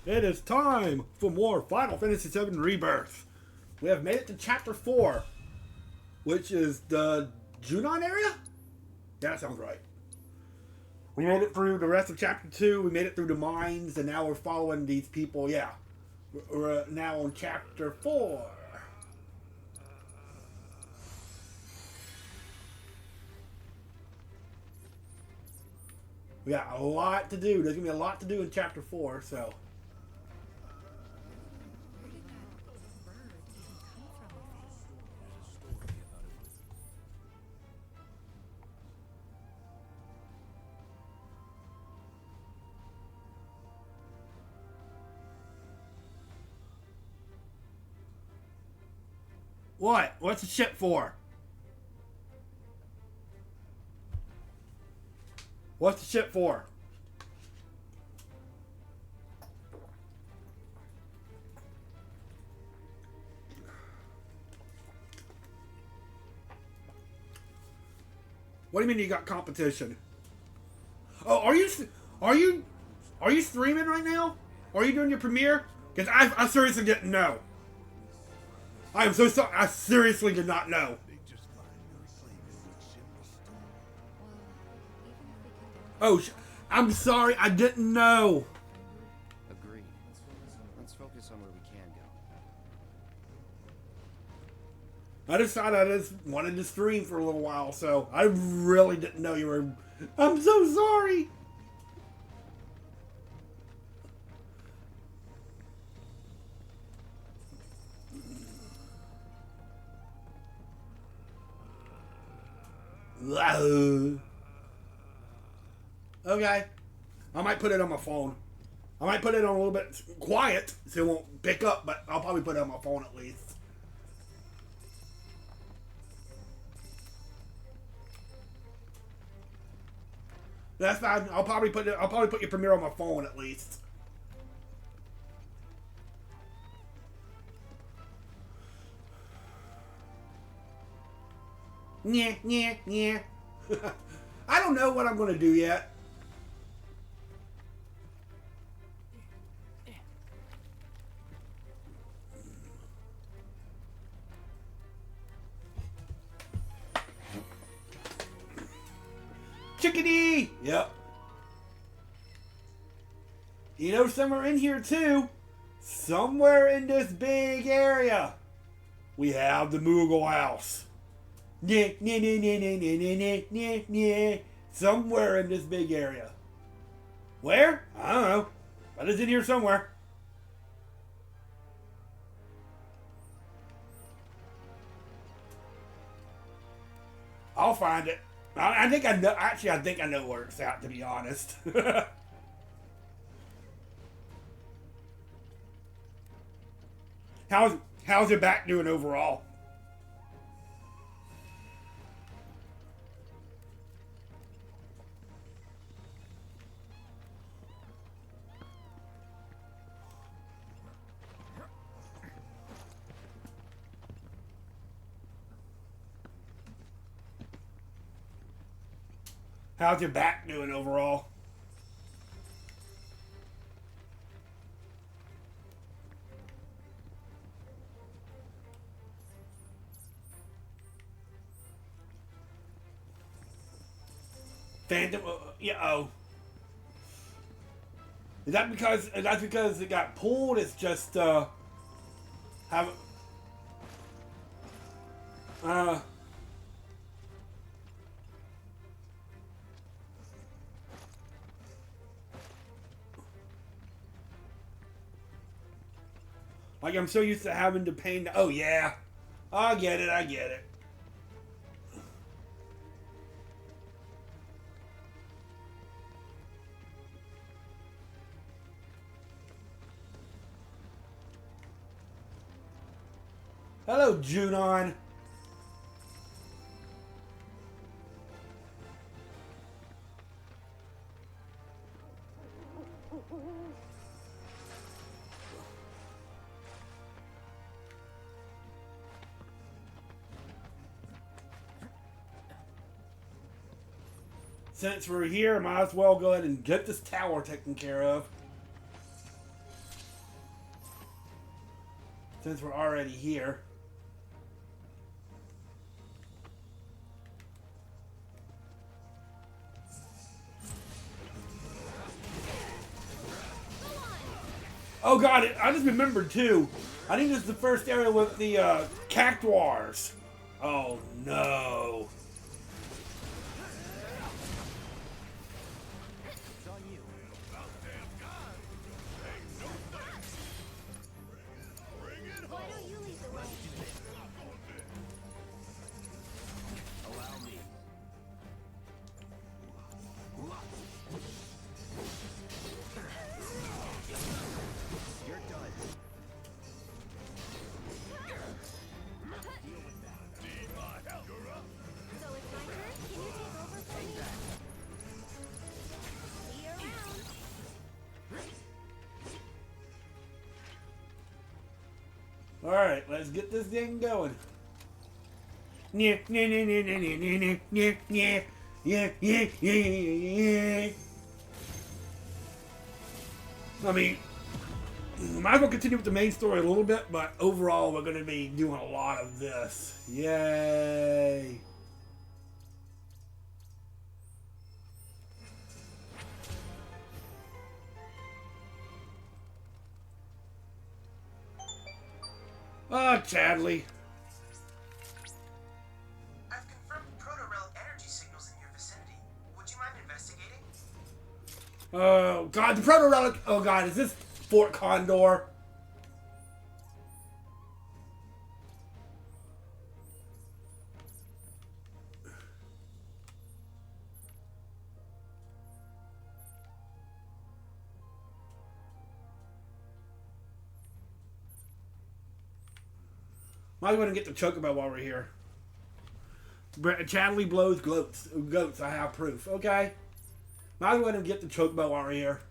It is time for more Final Fantasy VII Rebirth. We have made it to Chapter 4, which is the Junon Area? Yeah, that sounds right. We made it through the rest of Chapter 2, we made it through the mines, and now we're following these people, yeah. We're now on Chapter 4. We got a lot to do. There's going to be a lot to do in Chapter 4, so... What? What's the ship for? What's the ship for? What do you mean you got competition? Oh, are you streaming right now? Are you doing your premiere? Because I seriously didn't know. I am so sorry. I seriously did not know. Oh, I'm sorry. I didn't know. Agreed. Let's focus on where we can go. I decided I just wanted to stream for a little while, so I really didn't know you were... I'm so sorry. Okay. I might put it on my phone. I might put it on a little bit quiet so it won't pick up, but I'll probably put it on my phone at least. That's fine. I'll probably put your premiere on my phone at least. Yeah. I don't know what I'm going to do yet. Chickadee! Yep. You know, somewhere in here too, somewhere in this big area, we have the Moogle House. Yeah. Somewhere in this big area. Where? I don't know. But it's in here somewhere. I'll find it. I think I know. Actually, I think I know where it's at, to be honest. How's your back doing overall? How's your back doing overall? Phantom, yeah. Oh, is that because it got pulled? It's just have like I'm so used to having to pain. Oh yeah, I get it. Hello, Junon. Since we're here, might as well go ahead and get this tower taken care of. since we're already here. Oh god, I just remembered too. I think this is the first area with the cactuars. Oh no. Alright, let's get this thing going. Yeah. I mean, might as well continue with the main story a little bit, but overall we're going to be doing a lot of this. Yay! Oh, Chadley. I've confirmed proto-relic energy signals in your vicinity. Would you mind investigating? Oh, God, the proto-relic. Oh, God, is this Fort Condor? Might want to get the chocobo while we're here. Chadley blows goats. I have proof. Okay. Might as well get the chocobo while we're here.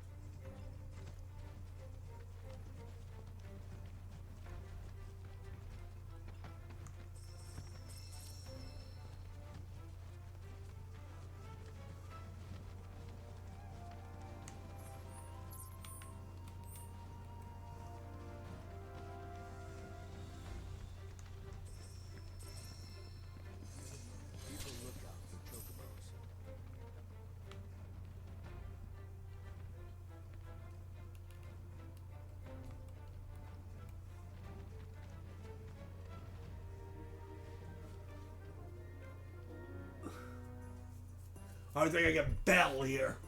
I think I get Bell here.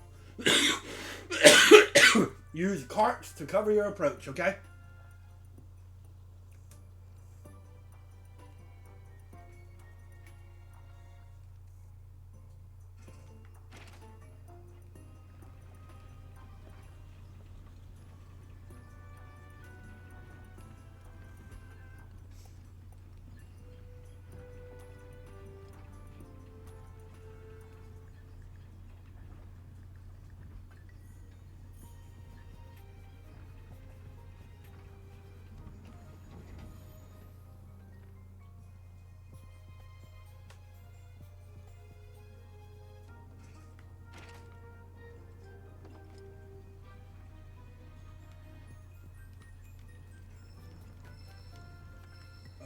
Use carts to cover your approach, okay?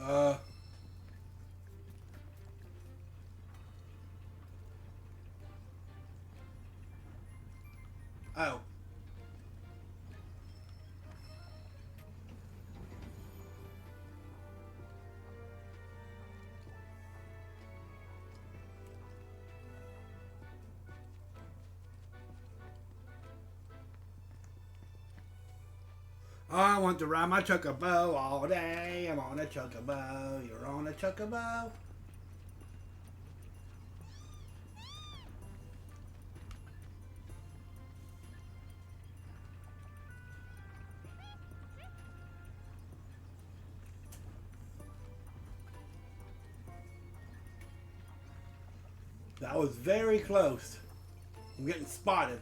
Oh. I want to ride my chocobo all day. I'm on a chocobo. You're on a chocobo. That was very close. I'm getting spotted.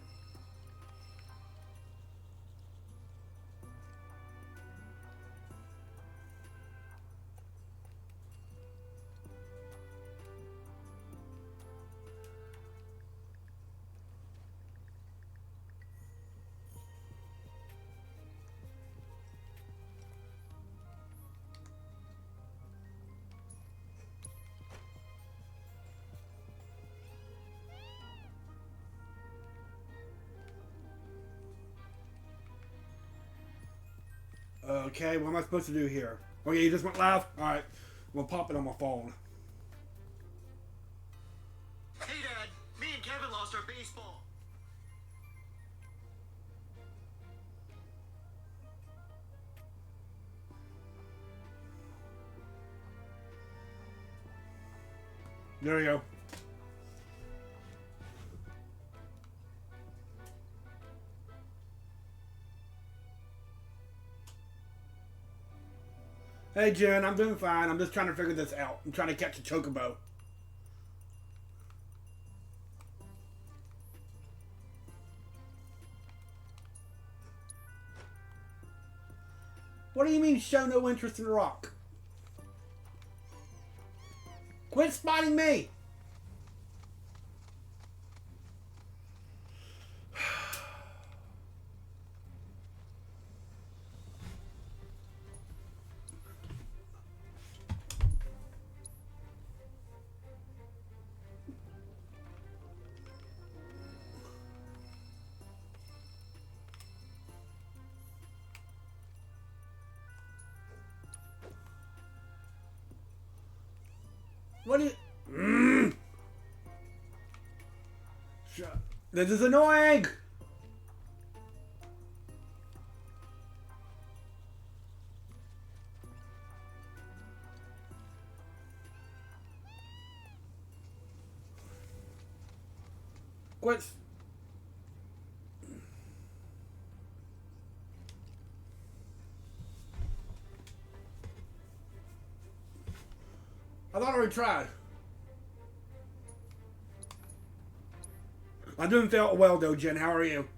Okay, what am I supposed to do here? Okay, you just went live? Alright. I'm gonna pop it on my phone. Hey, Dad. Me and Kevin lost our baseball. There you go. Hey Jen, I'm doing fine. I'm just trying to figure this out. I'm trying to catch a chocobo. What do you mean show no interest in the rock? Quit spotting me! What do you... This is annoying! Quit... I thought I already tried. I'm doing well though, Jen. How are you?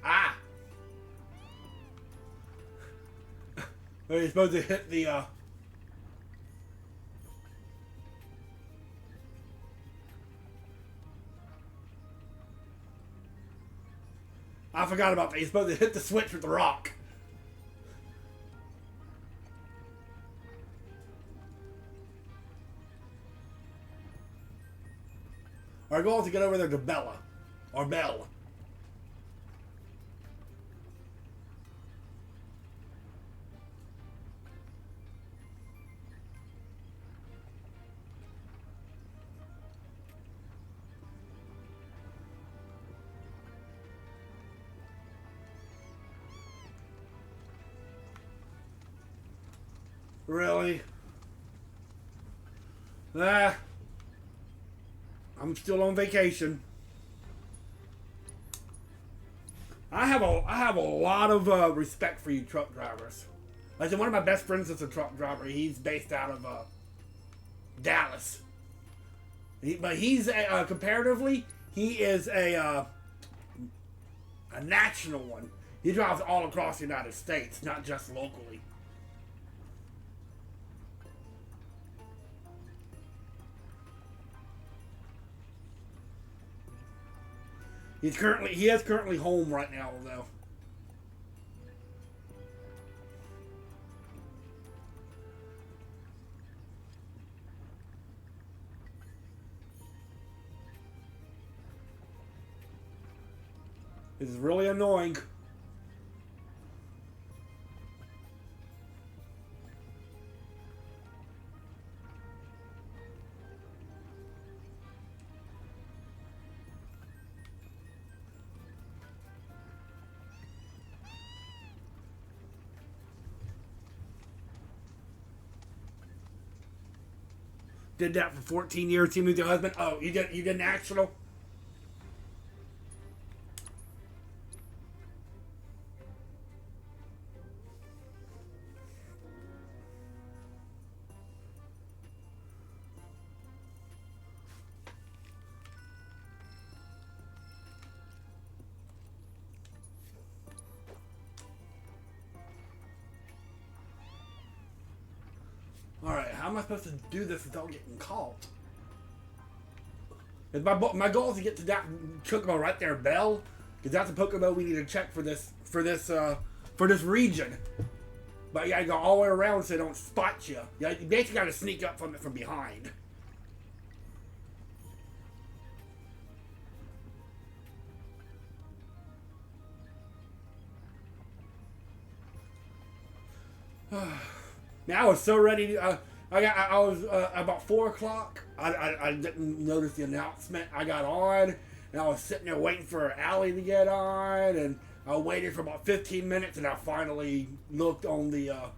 Ah! You're supposed to hit the, I forgot about that. You're supposed to hit the switch with the rock. Our goal is to get over there to Bella. Or Belle. Really? Ah. I'm still on vacation. I have a lot of respect for you truck drivers. Like one of my best friends is a truck driver. He's based out of Dallas. But he's comparatively, he is a national one. He drives all across the United States, not just locally. He is currently home right now, though. This is really annoying. Did that for 14 years. Team with your husband. Oh, you did national. am I supposed to do this without getting caught? And my goal is to get to that Chocobo right there, Bell, because that's a Pokemon we need to check for this region. But you gotta go all the way around so they don't spot you. You basically gotta sneak up from behind. Man, I was so ready. I was about 4 o'clock. I didn't notice the announcement. I got on, and I was sitting there waiting for Allie to get on, and I waited for about 15 minutes, and I finally looked on the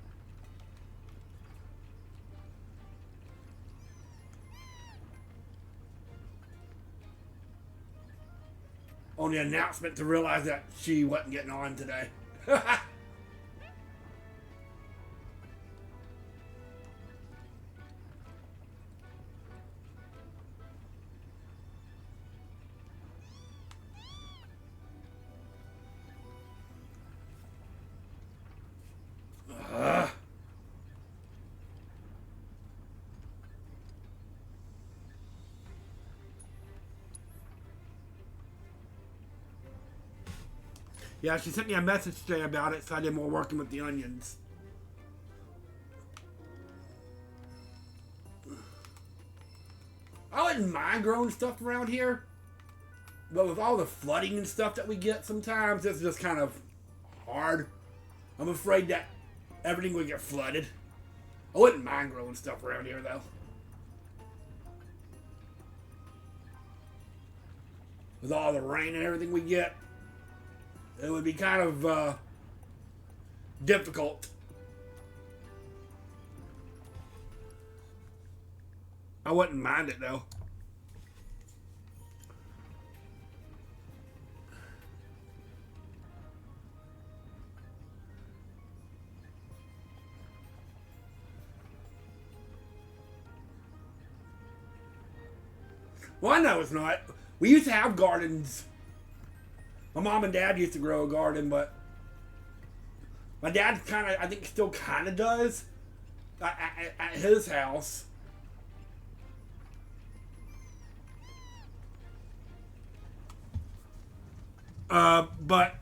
announcement to realize that she wasn't getting on today. Yeah, she sent me a message today about it, so I did more working with the onions. I wouldn't mind growing stuff around here, but with all the flooding and stuff that we get sometimes, it's just kind of hard. I'm afraid that everything would get flooded. I wouldn't mind growing stuff around here, though. With all the rain and everything we get, it would be kind of difficult. I wouldn't mind it, though. Well, I know it's not. We used to have gardens. My mom and dad used to grow a garden, but my dad kind of, I think, still kind of does at his house. But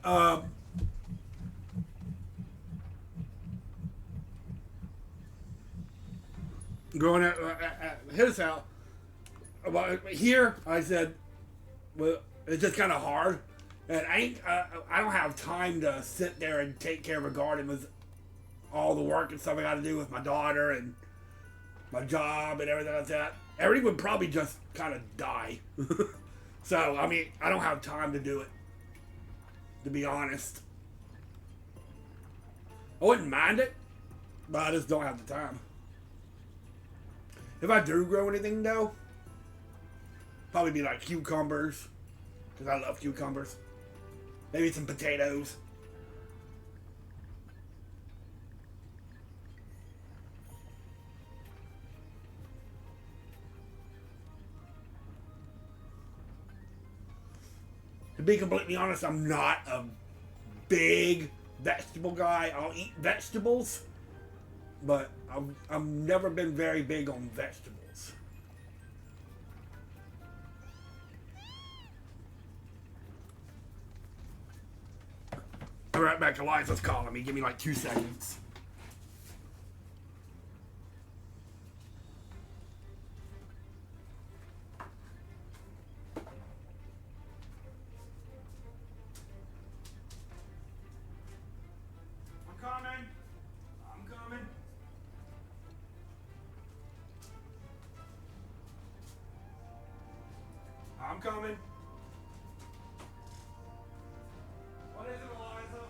growing up at his house, but here I said, well, it's just kind of hard. And I don't have time to sit there and take care of a garden with all the work and stuff I got to do with my daughter and my job and everything like that. Everything would probably just kind of die. So, I mean, I don't have time to do it, to be honest. I wouldn't mind it, but I just don't have the time. If I do grow anything, though, probably be like cucumbers, because I love cucumbers. Maybe some potatoes. To be completely honest, I'm not a big vegetable guy. I'll eat vegetables, but I've never been very big on vegetables. I'll be right back. Eliza's calling me. Give me like 2 seconds. I'm coming. I'm coming. I'm coming. What is it, Eliza?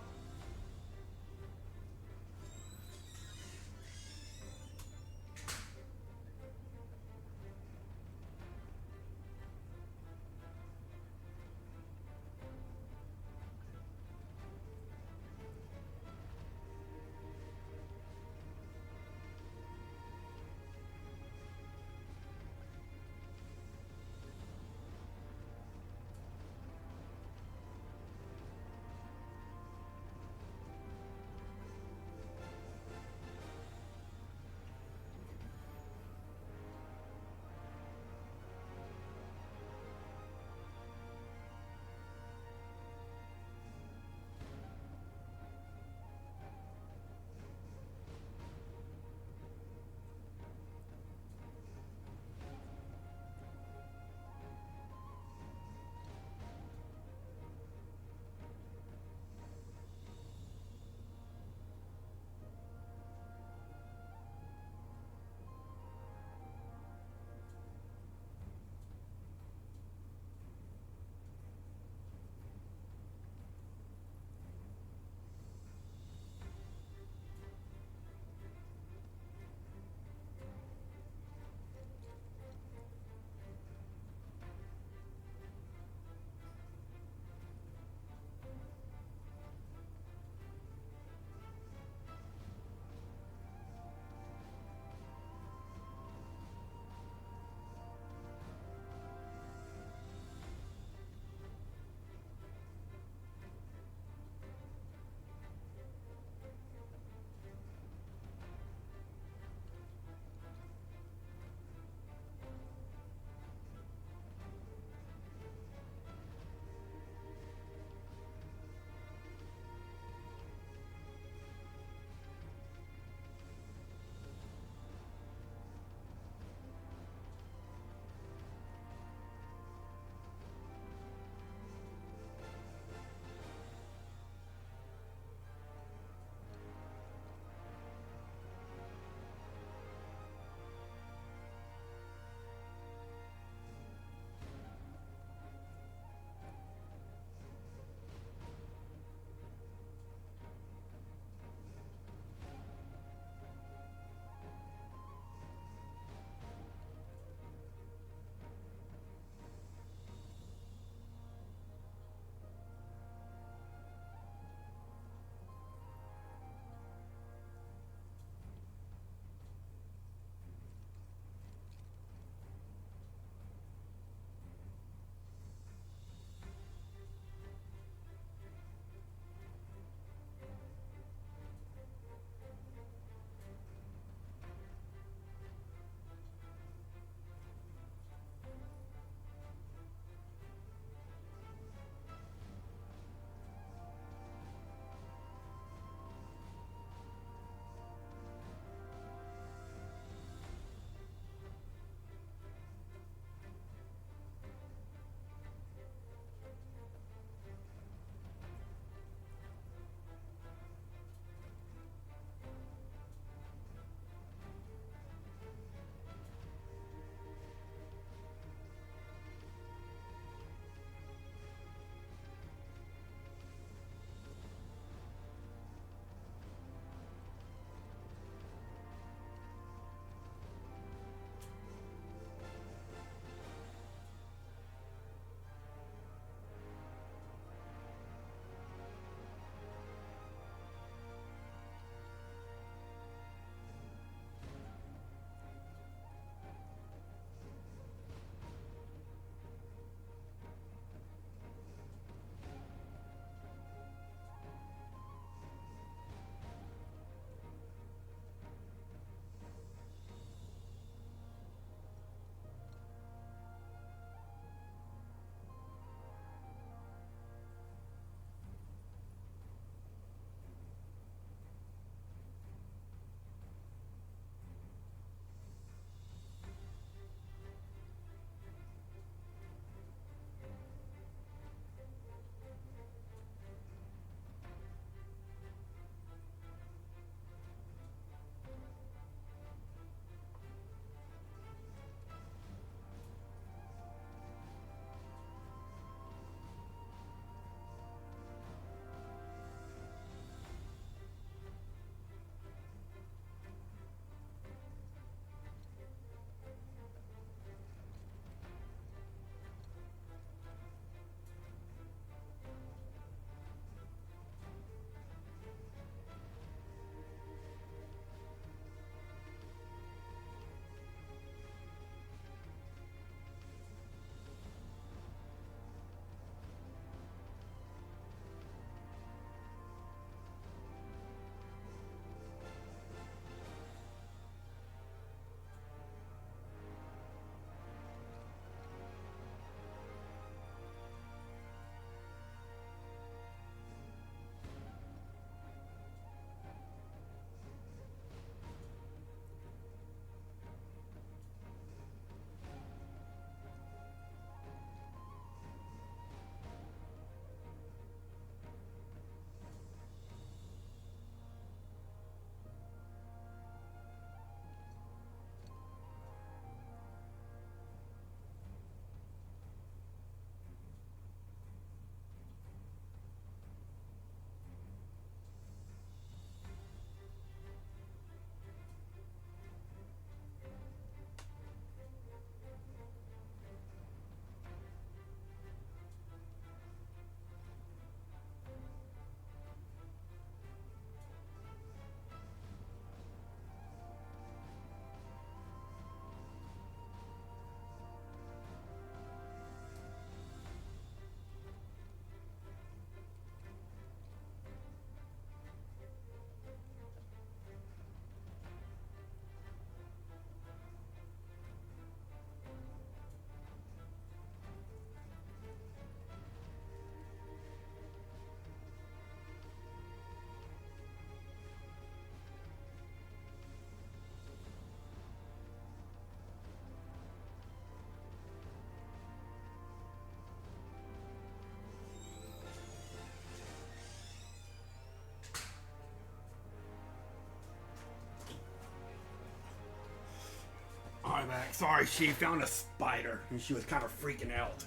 climax. Sorry, she found a spider and she was kind of freaking out.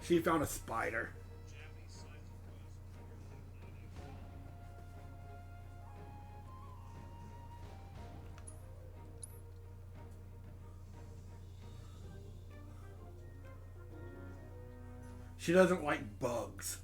She found a spider. She doesn't like bugs.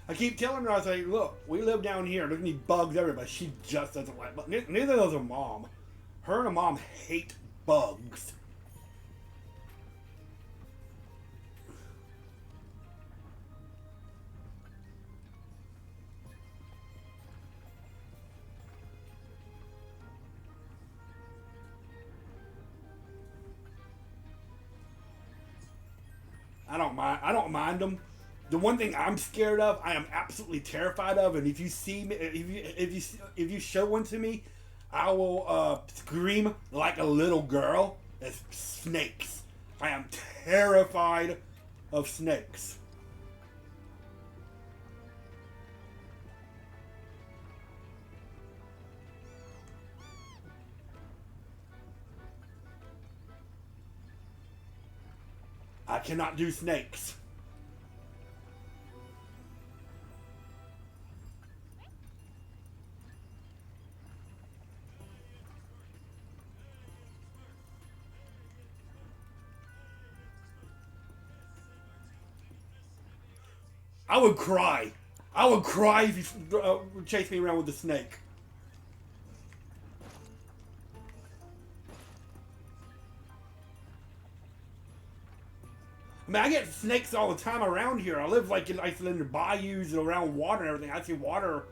I keep telling her, I was like, look, we live down here. There's gonna be bugs everywhere, but she just doesn't like bugs. Neither does her mom. Her and her mom hate bugs. I don't mind them. The one thing I'm scared of, I am absolutely terrified of, and if you see me, if you show one to me, I will scream like a little girl. It's snakes. I am terrified of snakes. I cannot do snakes. I would cry. I would cry if you chased me around with a snake. I mean, I get snakes all the time around here. I live like in isolated bayous and around water and everything. I see water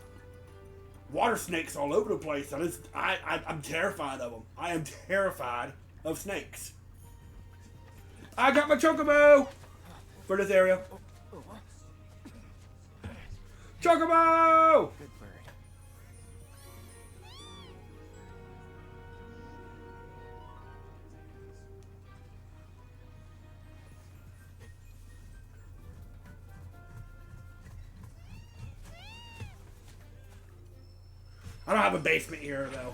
snakes all over the place. I'm terrified of them. I am terrified of snakes. I got my chocobo for this area. Chocobo! Good bird. I don't have a basement here, though.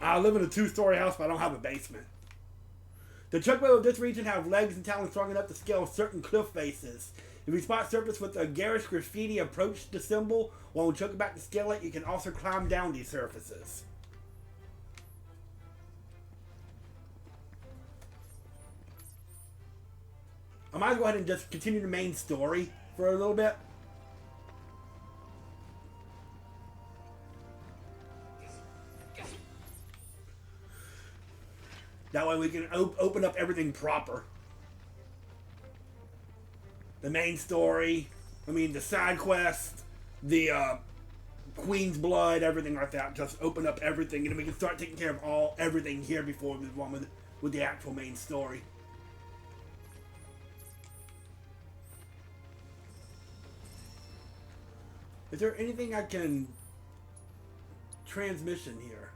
I live in a 2-story house, but I don't have a basement. The chocobo of this region have legs and talons strong enough to scale certain cliff faces. If you spot surface with a garish graffiti, approach the symbol. While choking back to scale it, you can also climb down these surfaces. I might go ahead and just continue the main story for a little bit. That way we can open up everything proper. The main story, the side quest, the Queen's Blood, everything like that. Just open up everything, and then we can start taking care of everything here before we move on with the actual main story. Is there anything I can transmission here?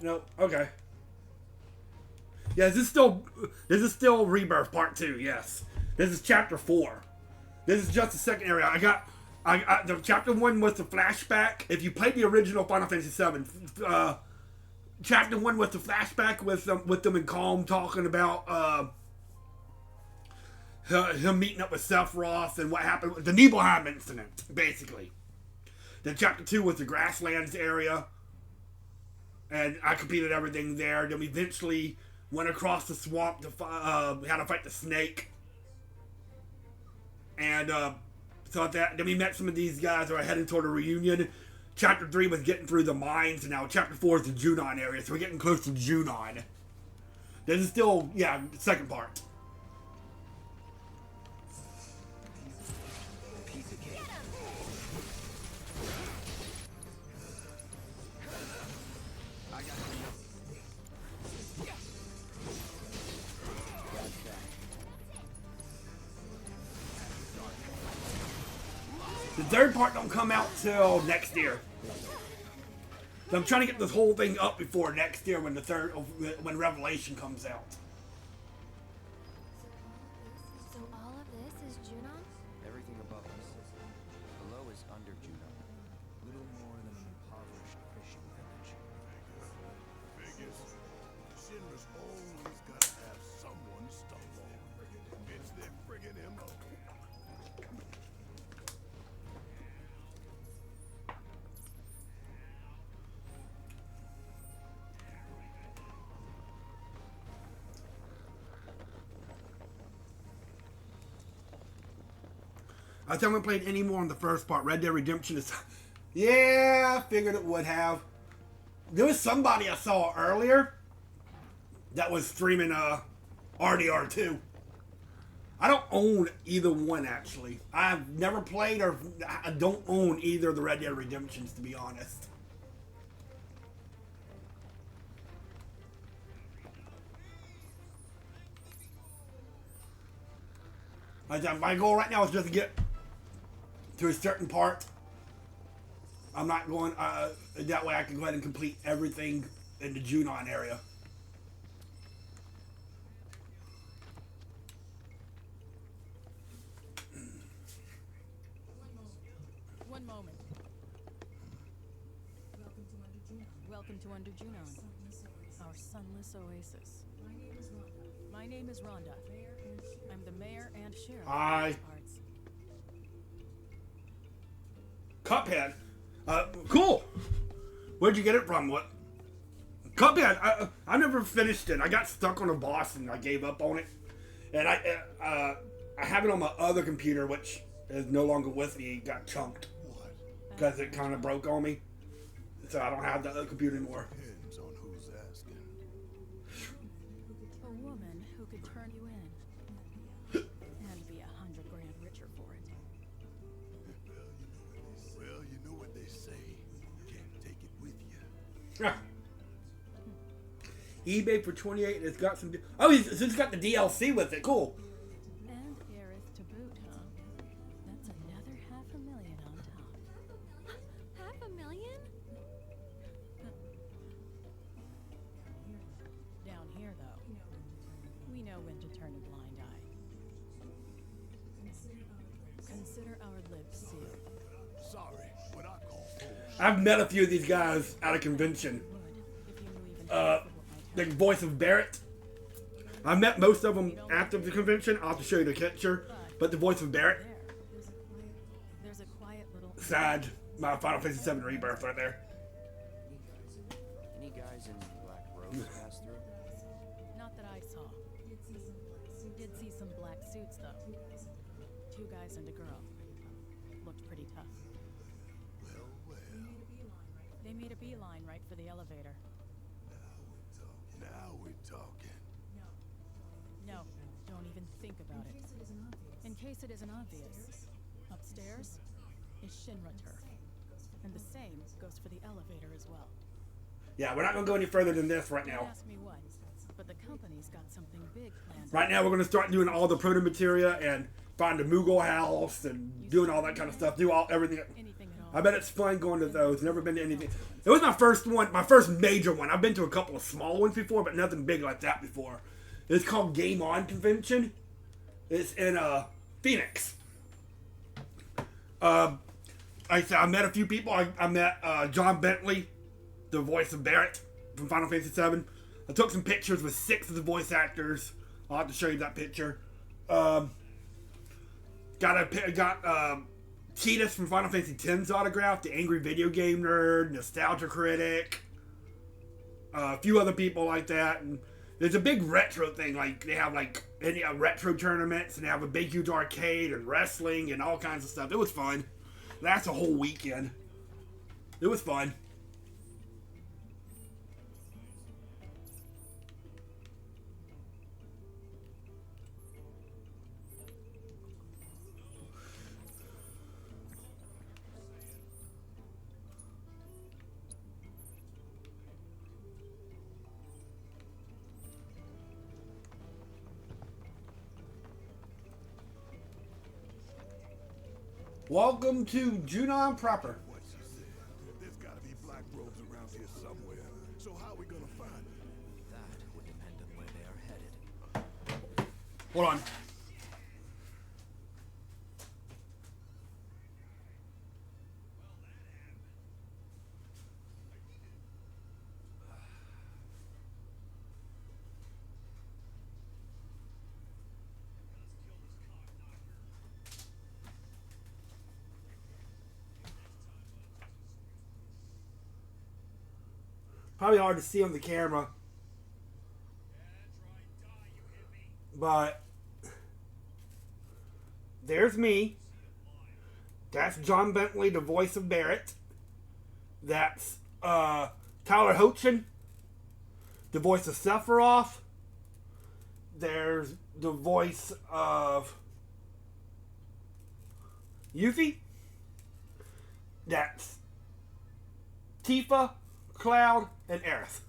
No, okay. Yeah, this is still Rebirth Part 2, yes. This is Chapter 4. This is just the second area. I got the Chapter 1 was the flashback. If you played the original Final Fantasy VII, Chapter 1 was the flashback with them in Calm talking about him meeting up with Sephiroth and what happened with the Nibelheim incident, basically. Then Chapter 2 was the Grasslands area. And I completed everything there. Then we eventually went across the swamp to had to fight the snake. And then we met some of these guys who are heading toward a reunion. Chapter 3 was getting through the mines, and now Chapter 4 is the Junon area, so we're getting close to Junon. This is still, the second part. third part don't come out till next year. So I'm trying to get this whole thing up before next year when when Revelation comes out. So all of this is Junon? Everything above us. Below is under Junon. Little more than an impoverished fishing village. Vegas, Shinra's always gotta have someone stumble. It's their friggin' MO. I haven't played any more on the first part. Red Dead Redemption is... Yeah, I figured it would have. There was somebody I saw earlier that was streaming RDR2. I don't own either one, actually. I've never played or I don't own either of the Red Dead Redemptions, to be honest. My goal right now is just to get to a certain part. I'm not going, that way I can go ahead and complete everything in the Junon area. One moment. Welcome to Under Junon, our sunless oasis. My name is Rhonda. I'm the mayor and sheriff. Hi. of these parts. Cuphead. Cool. Where'd you get it from? What? Cuphead. I never finished it. I got stuck on a boss and I gave up on it. And I have it on my other computer, which is no longer with me. It got chunked because it kind of broke on me. So I don't have the other computer anymore. Depends on who's asking. A woman who could turn you in and be 100 grand richer for it. Well, you know what they say. Can't take it with you. eBay for 28. It's got some. Oh, it's got the DLC with it. Cool. And Aerith to boot, huh? That's another $500,000 on top. $500,000? Down here, though, we know when to turn a blind eye. Consider our lips sealed. Sorry, but I call bull. I've met a few of these guys at a convention. Would, if you knew even half of what might The happen. voice of Barrett. I met most of them after the convention. I'll have to show you the picture. But the voice of Barrett, There. There's a quiet little... sad. My Final Fantasy VII Rebirth right there. Any guys in Black Rose pass through? Not that I saw. Did see some black suits, though. 2 guys and a girl. Looked pretty tough. Well, well. They made a beeline right for the elevator. Now we're talking. No, don't even think about it. In case it isn't obvious. Upstairs is Shinra turf. And the same goes for the elevator as well. Yeah, we're not going to go any further than this right Don't now. ask me what, but the company's got something big planned. Right now, we're going to start doing all the proto materia and find the Moogle house and doing all that kind of stuff. Do everything. Anything at all. I bet it's fun going to those. Never been to anything. It was my first one, my first major one. I've been to a couple of small ones before, but nothing big like that before. It's called Game On Convention. It's in Phoenix. I met a few people. I met John Bentley, the voice of Barrett from Final Fantasy VII. I took some pictures with 6 of the voice actors. I'll have to show you that picture. Got Tidus from Final Fantasy X's autograph, the Angry Video Game Nerd, Nostalgia Critic, a few other people like that. And there's a big retro thing, like they have like any retro tournaments, and they have a big huge arcade and wrestling and all kinds of stuff. It was fun. That's a whole weekend. It was fun. Welcome to Junon proper. What she said. There's gotta be black robes around here somewhere. So how are we gonna find them? That would depend on where they are headed. Hold on. Probably hard to see on the camera. But there's me. That's John Bentley, the voice of Barrett. That's Tyler Hoechlin, the voice of Sephiroth. There's the voice of Yuffie. That's Tifa, Cloud, and Aerith.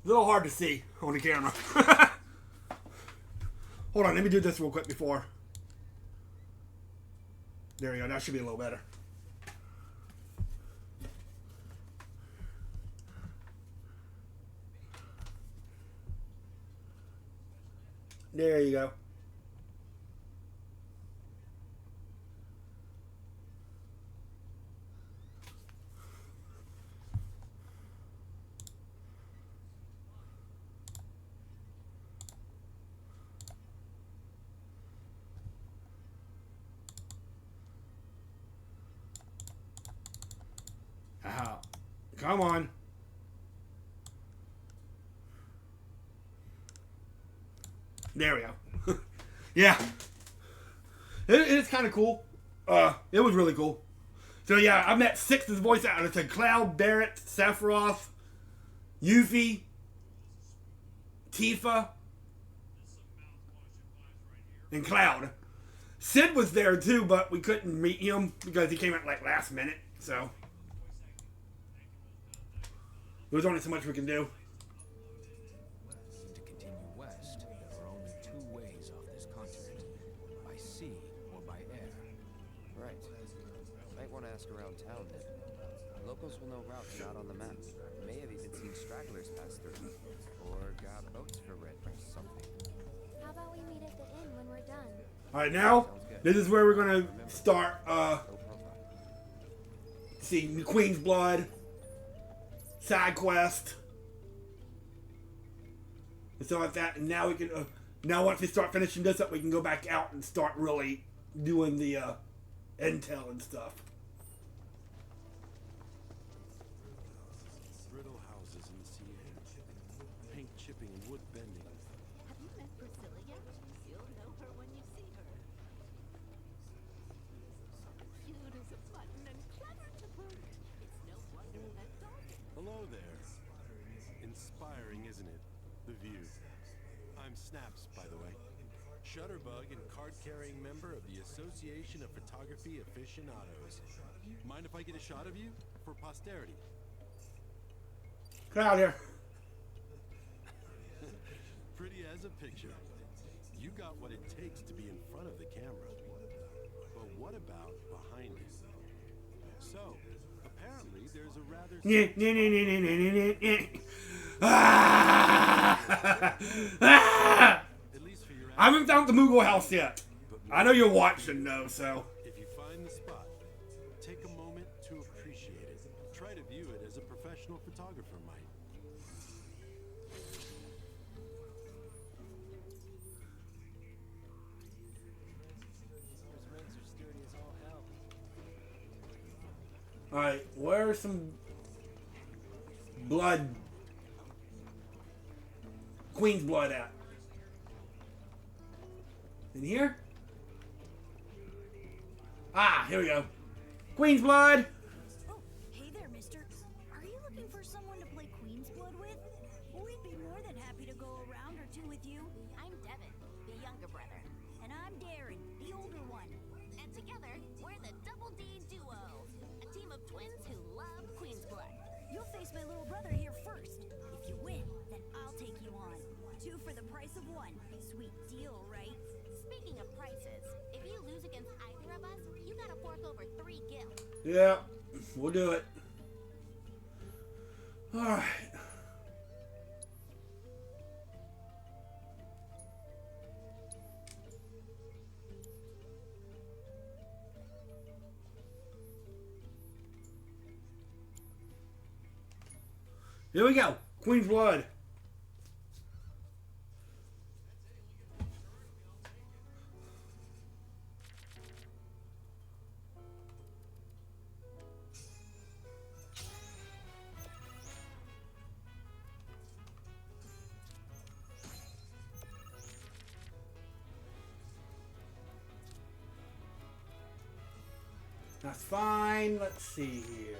A little hard to see on the camera. Hold on, let me do this real quick before. There we go, that should be a little better. There you go. Come on. There we go. Yeah. It's kind of cool. It was really cool. So yeah, I met Six's voice out. It's a Cloud, Barrett, Sephiroth, Yuffie, Tifa, and Cloud. Sid was there too, but we couldn't meet him because he came out like last minute. So there's only so much we can do. To continue west, there are only two ways off this continent. By sea or by air. Right. Might want to ask around town then. Locals will know routes not on the map. May have even seen stragglers pass through. Or got boats for rent or something. How about we meet at the inn when we're done? Alright, now, this is where we're going to start, No profile. see, the Queen's Blood, side quest, and stuff like that. And now we can, now once we start finishing this up, we can go back out and start really doing the, intel and stuff. Brittle houses in the sea air. Paint chipping and wood bending. Have you met Priscilla yet? You'll know her when you see her. Cute as a button and clever to boot. It's no wonder that dog. Hello there. Inspiring, isn't it? The view. I'm Snaps, by the way. Shutterbug and card-carrying member of the Association of Photography Aficionados. Mind if I get a shot of you? For posterity. Cloud here. Pretty as a picture. You got what it takes to be in front of the camera. But what about behind it? So, apparently there's a rather... At least for your... I haven't found the Moogle house yet. I know you're watching though, so. If you find the spot, take a moment to appreciate it. Try to view it as a professional photographer might. Those rings are sturdy as all hell. Alright, where's some blood? Queen's blood at? In here? Ah, here we go. Queen's blood! Oh, hey there, mister. Are you looking for someone to play Queen's Blood with? We'd be more than happy to go a round or two with you. I'm Devin, the younger brother. And I'm Darren, the older one. And together, we're the Double D Duo. A team of twins who love Queen's Blood. You'll face my little brother here first. If you win, then I'll take you on. 2 for the price of 1. Sweet deal, right? 3 gil. Yeah, we'll do it. Alright. Here we go. Queen's Blood. That's fine. Let's see here.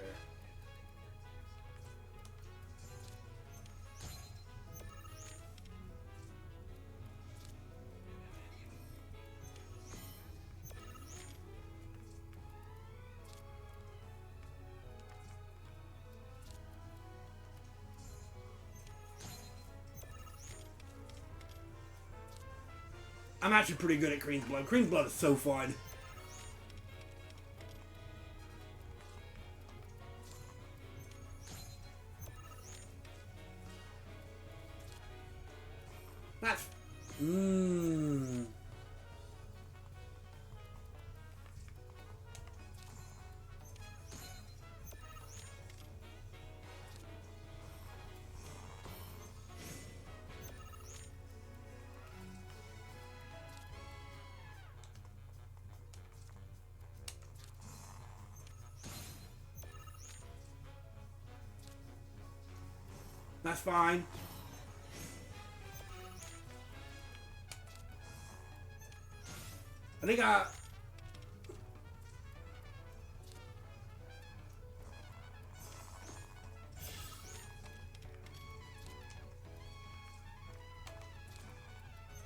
I'm actually pretty good at Queen's Blood. Queen's Blood is so fun. That's... That's fine. I think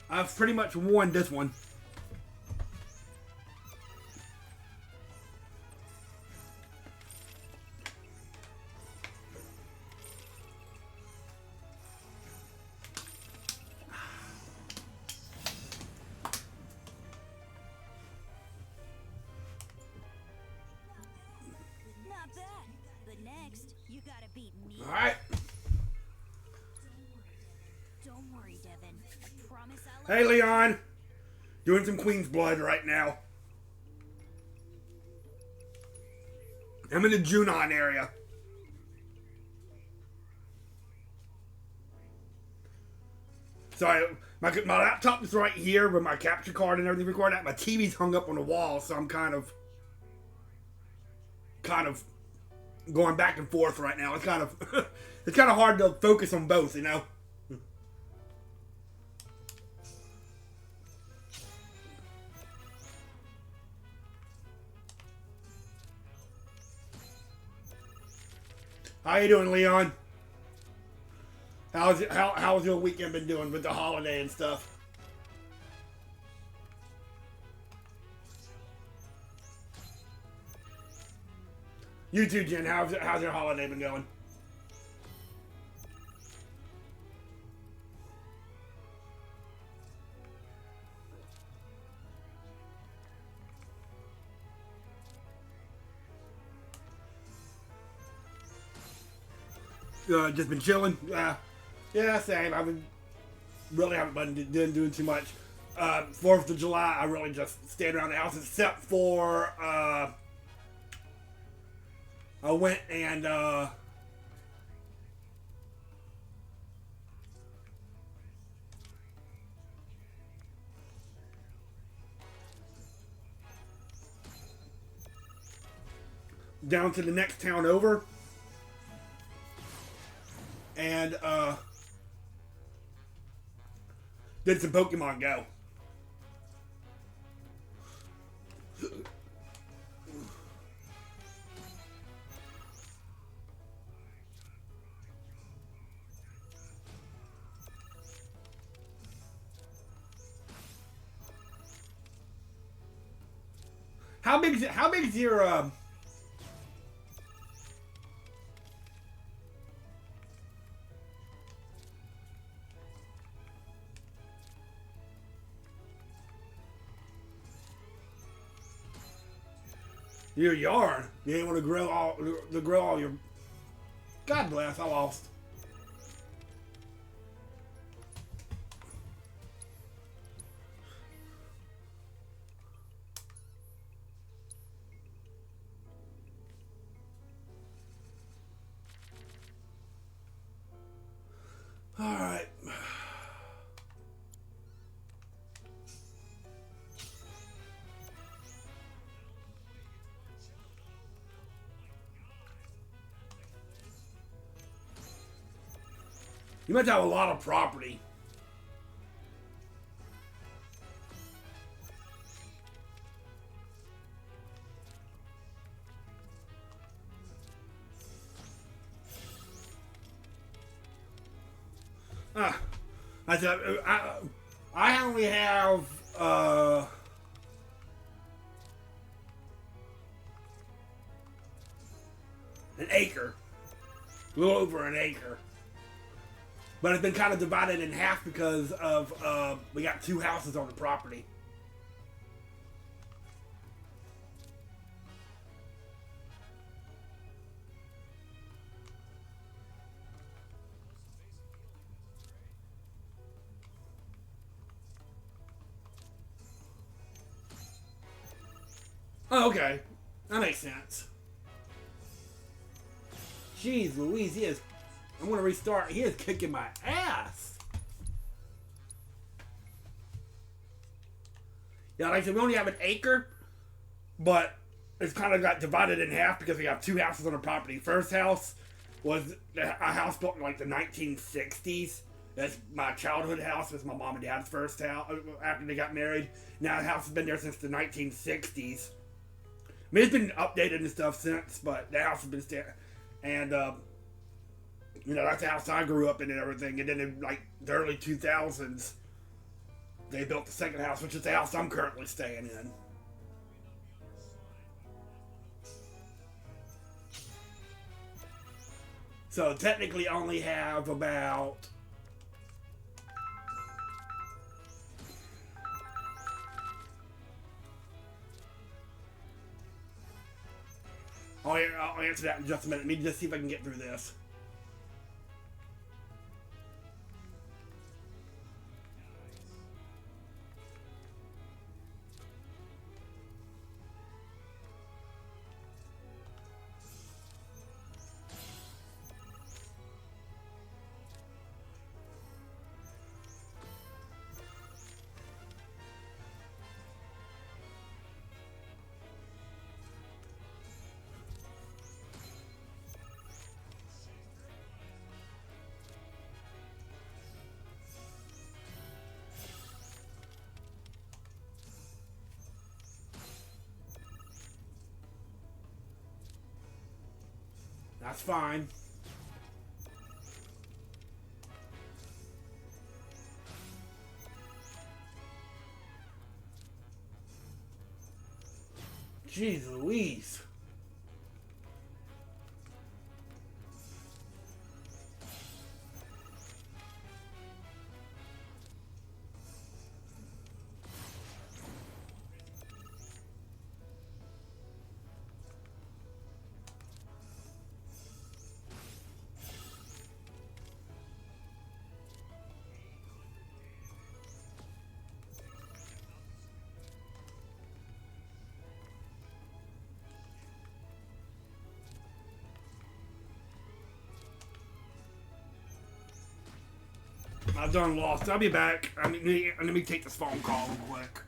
I've pretty much won this one. Not bad. But next, you gotta beat me. Alright. Don't worry, Devin. I promise I'll... Hey, Leon. Doing some Queen's Blood right now. I'm in the Junon area. Sorry, my laptop is right here with my capture card and everything recorded at. My TV's hung up on the wall, so I'm kind of going back and forth right now. It's kind of it's kind of hard to focus on both, you know. How you doing, Leon? How's your weekend been doing with the holiday and stuff? You too, Jen. How's your holiday been going? Just been chilling. Yeah, same. Really haven't been doing too much. 4th of July, I really just stayed around the house, except for I went and down to the next town over. And did some Pokemon Go. How big's your Your yard. You ain't want to grow all your. God bless. I lost. All right. You must have a lot of property. I said I only have an acre, a little over an acre. But it's been kind of divided in half because of we got 2 houses on the property. Oh, okay. That makes sense. Jeez Louise, I'm gonna restart. He is kicking my ass. Yeah, like I said, we only have an acre, but it's kind of got divided in half because we have 2 houses on the property. First house was a house built in like the 1960s. That's my childhood house. It's my mom and dad's first house after they got married. Now the house has been there since the 1960s. I mean, it's been updated and stuff since, but the house has been staying. And, you know, that's the house I grew up in and everything. And then in, like, the early 2000s, they built the second house, which is the house I'm currently staying in. So, technically, I only have about... I'll answer that in just a minute. Let me just see if I can get through this. That's fine. Jeez Louise. I've done lost. I'll be back. Let me take this phone call real quick.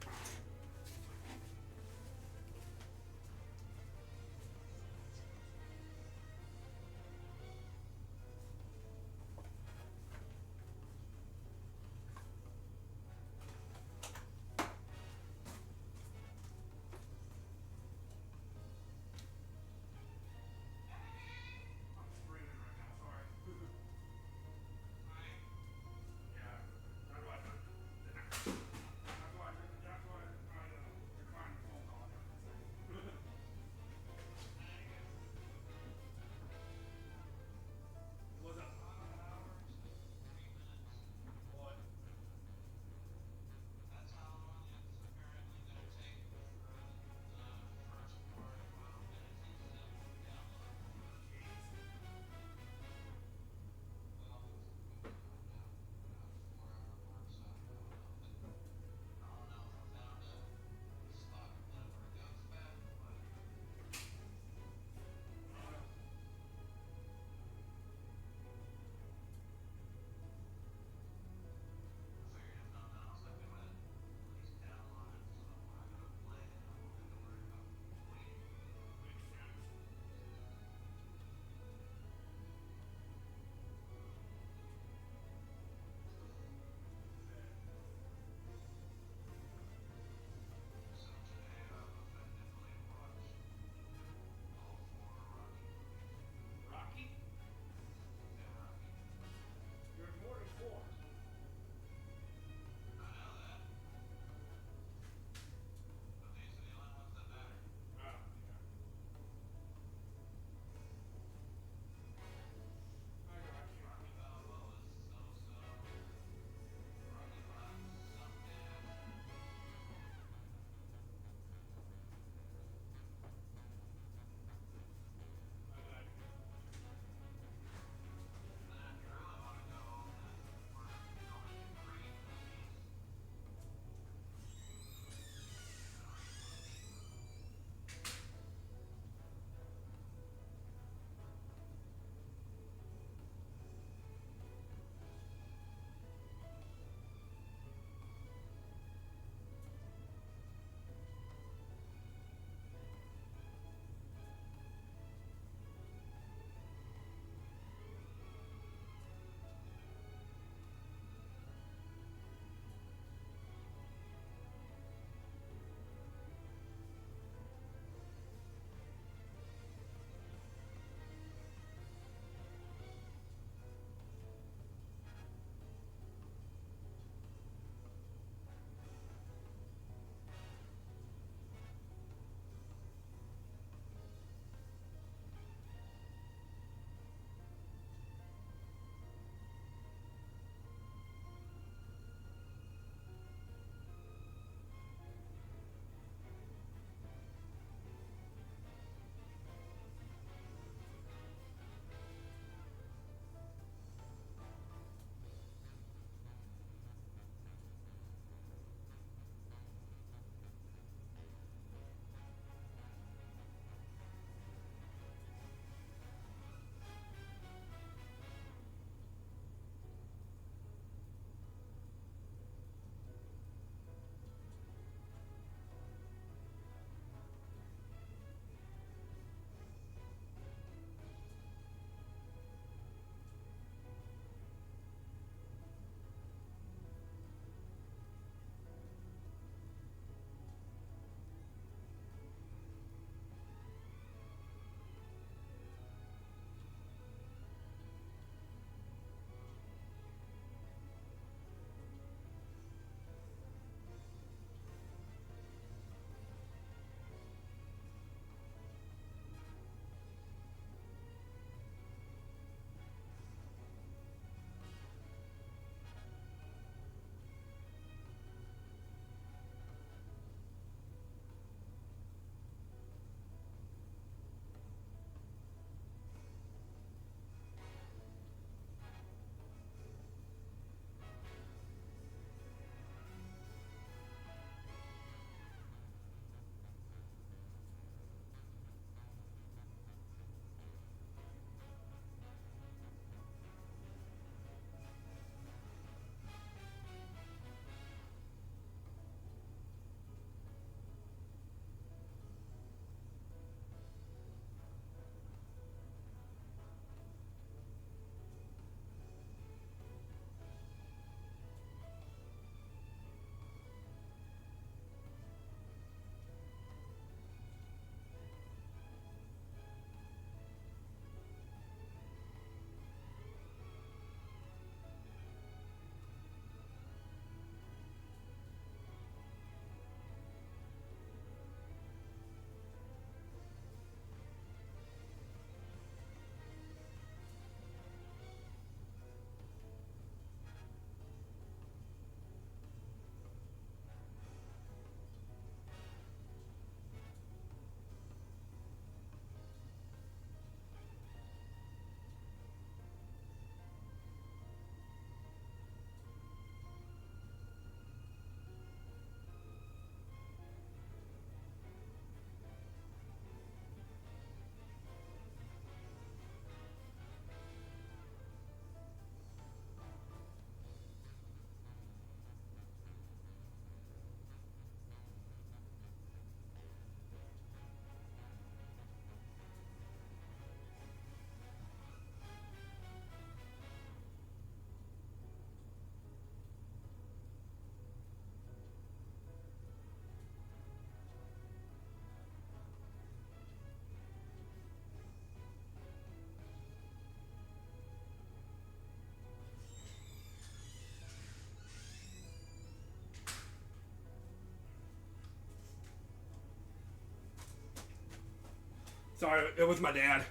Sorry, it was my dad.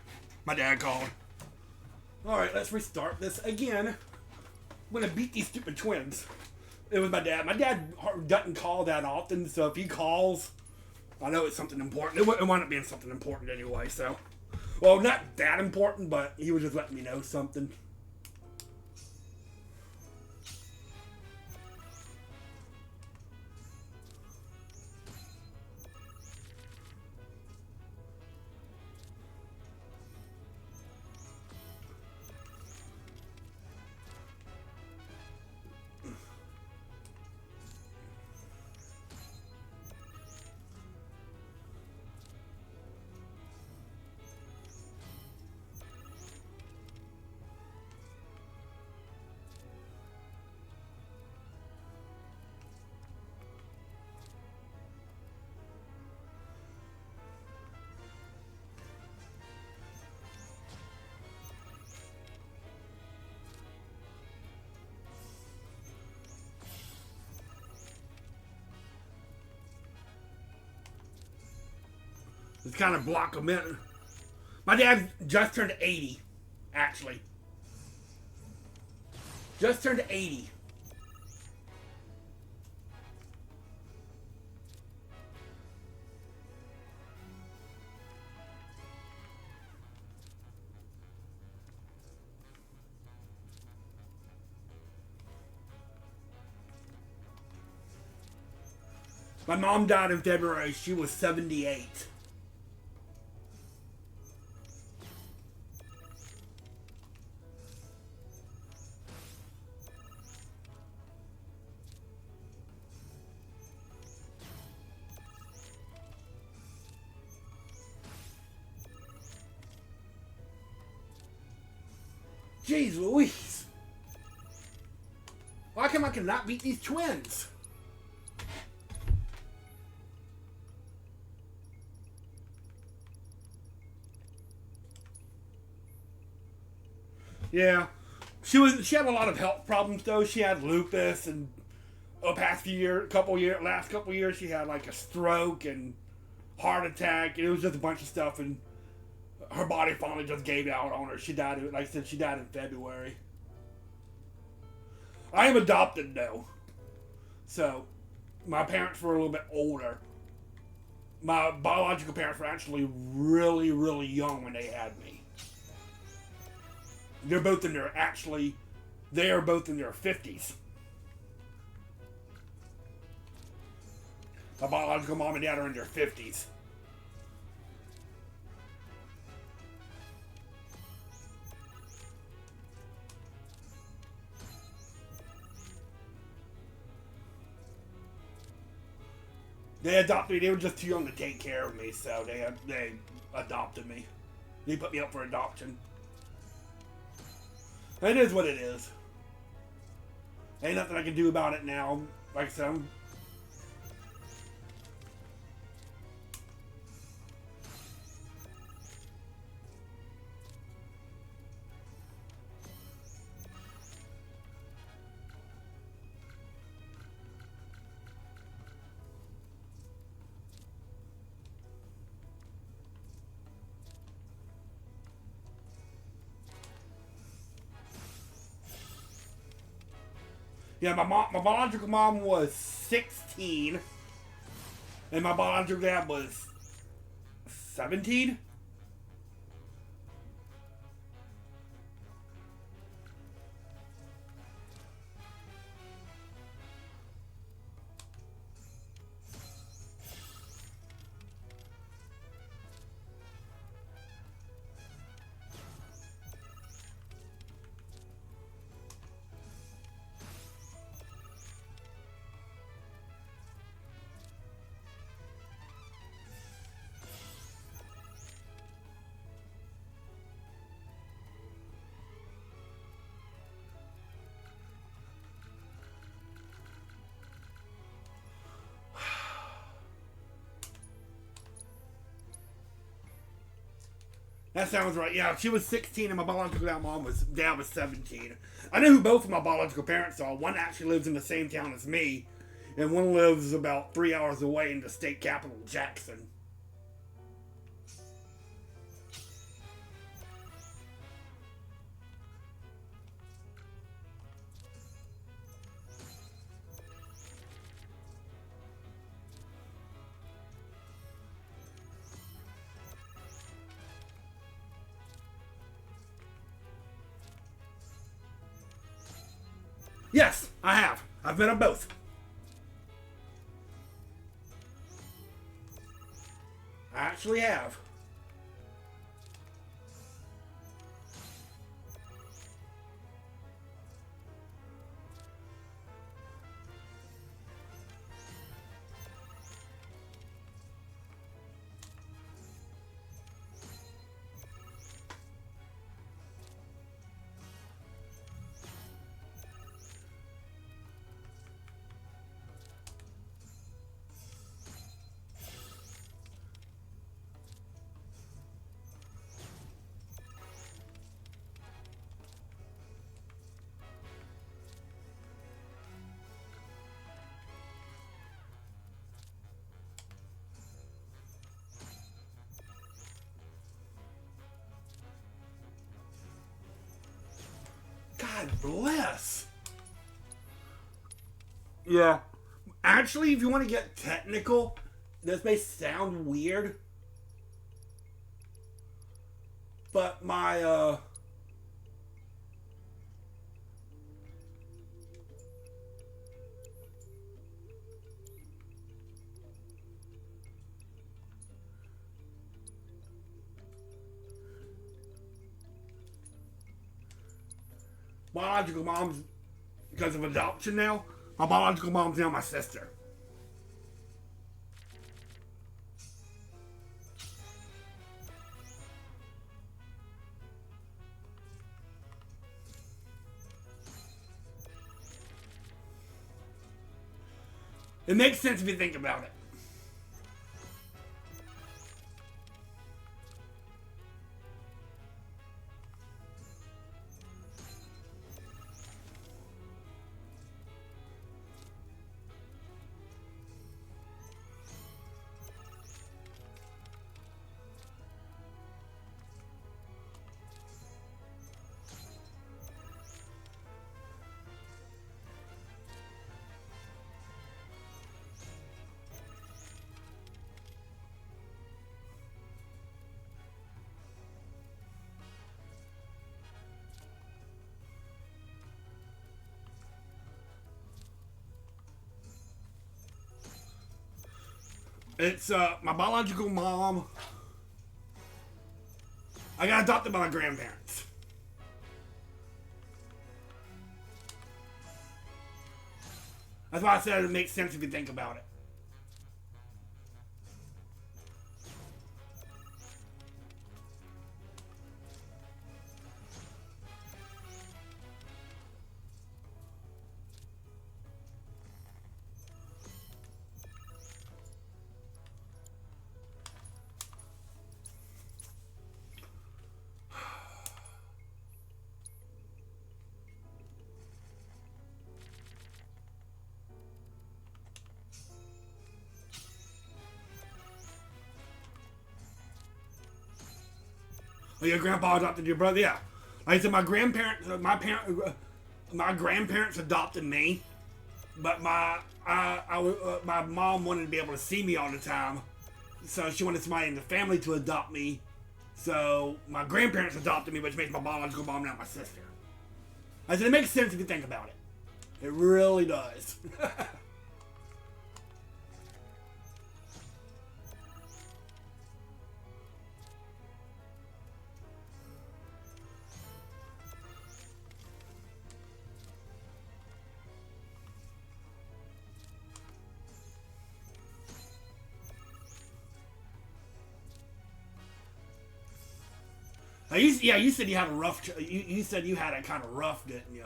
My dad called. Alright, let's restart this again. I'm gonna beat these stupid twins. It was my dad. My dad doesn't call that often, so if he calls, I know it's something important. It wound up being something important anyway, so. Well, not that important, but he was just letting me know something. Just kind of block them in. My dad just turned 80, actually. Just turned 80. My mom died in February. She was 78. Jeez Louise. Why come I cannot beat these twins? Yeah. She had a lot of health problems though. She had lupus and last couple years she had like a stroke and heart attack. It was just a bunch of stuff, and her body finally just gave out on her. She died, like I said, she died in February. I am adopted though. So, my parents were a little bit older. My biological parents were actually really, really young when they had me. They are both in their 50s. My biological mom and dad are in their 50s. They adopted me. They were just too young to take care of me, so they adopted me. They put me up for adoption. It is what it is. Ain't nothing I can do about it now. Like I said, yeah, my biological mom was 16, and my biological dad was 17. That sounds right. Yeah, she was 16 and my biological dad was 17. I know who both of my biological parents are. One actually lives in the same town as me, and one lives about 3 hours away in the state capital, Jackson. Yes, I have. I've met them both. I actually have. God bless. Yeah. Actually, if you want to get technical, this may sound weird, but my biological mom's, because of adoption now, my biological mom's now my sister. It makes sense if you think about it. It's my biological mom. I got adopted by my grandparents. That's why I said it makes sense if you think about it. Oh, your grandpa adopted your brother? Yeah. Like I said, my grandparents, my grandparents adopted me, but my mom wanted to be able to see me all the time, so she wanted somebody in the family to adopt me. So my grandparents adopted me, which makes my biological mom now my sister. I said it makes sense if you think about it. It really does. You said you had a rough. You said you had it kind of rough, didn't you?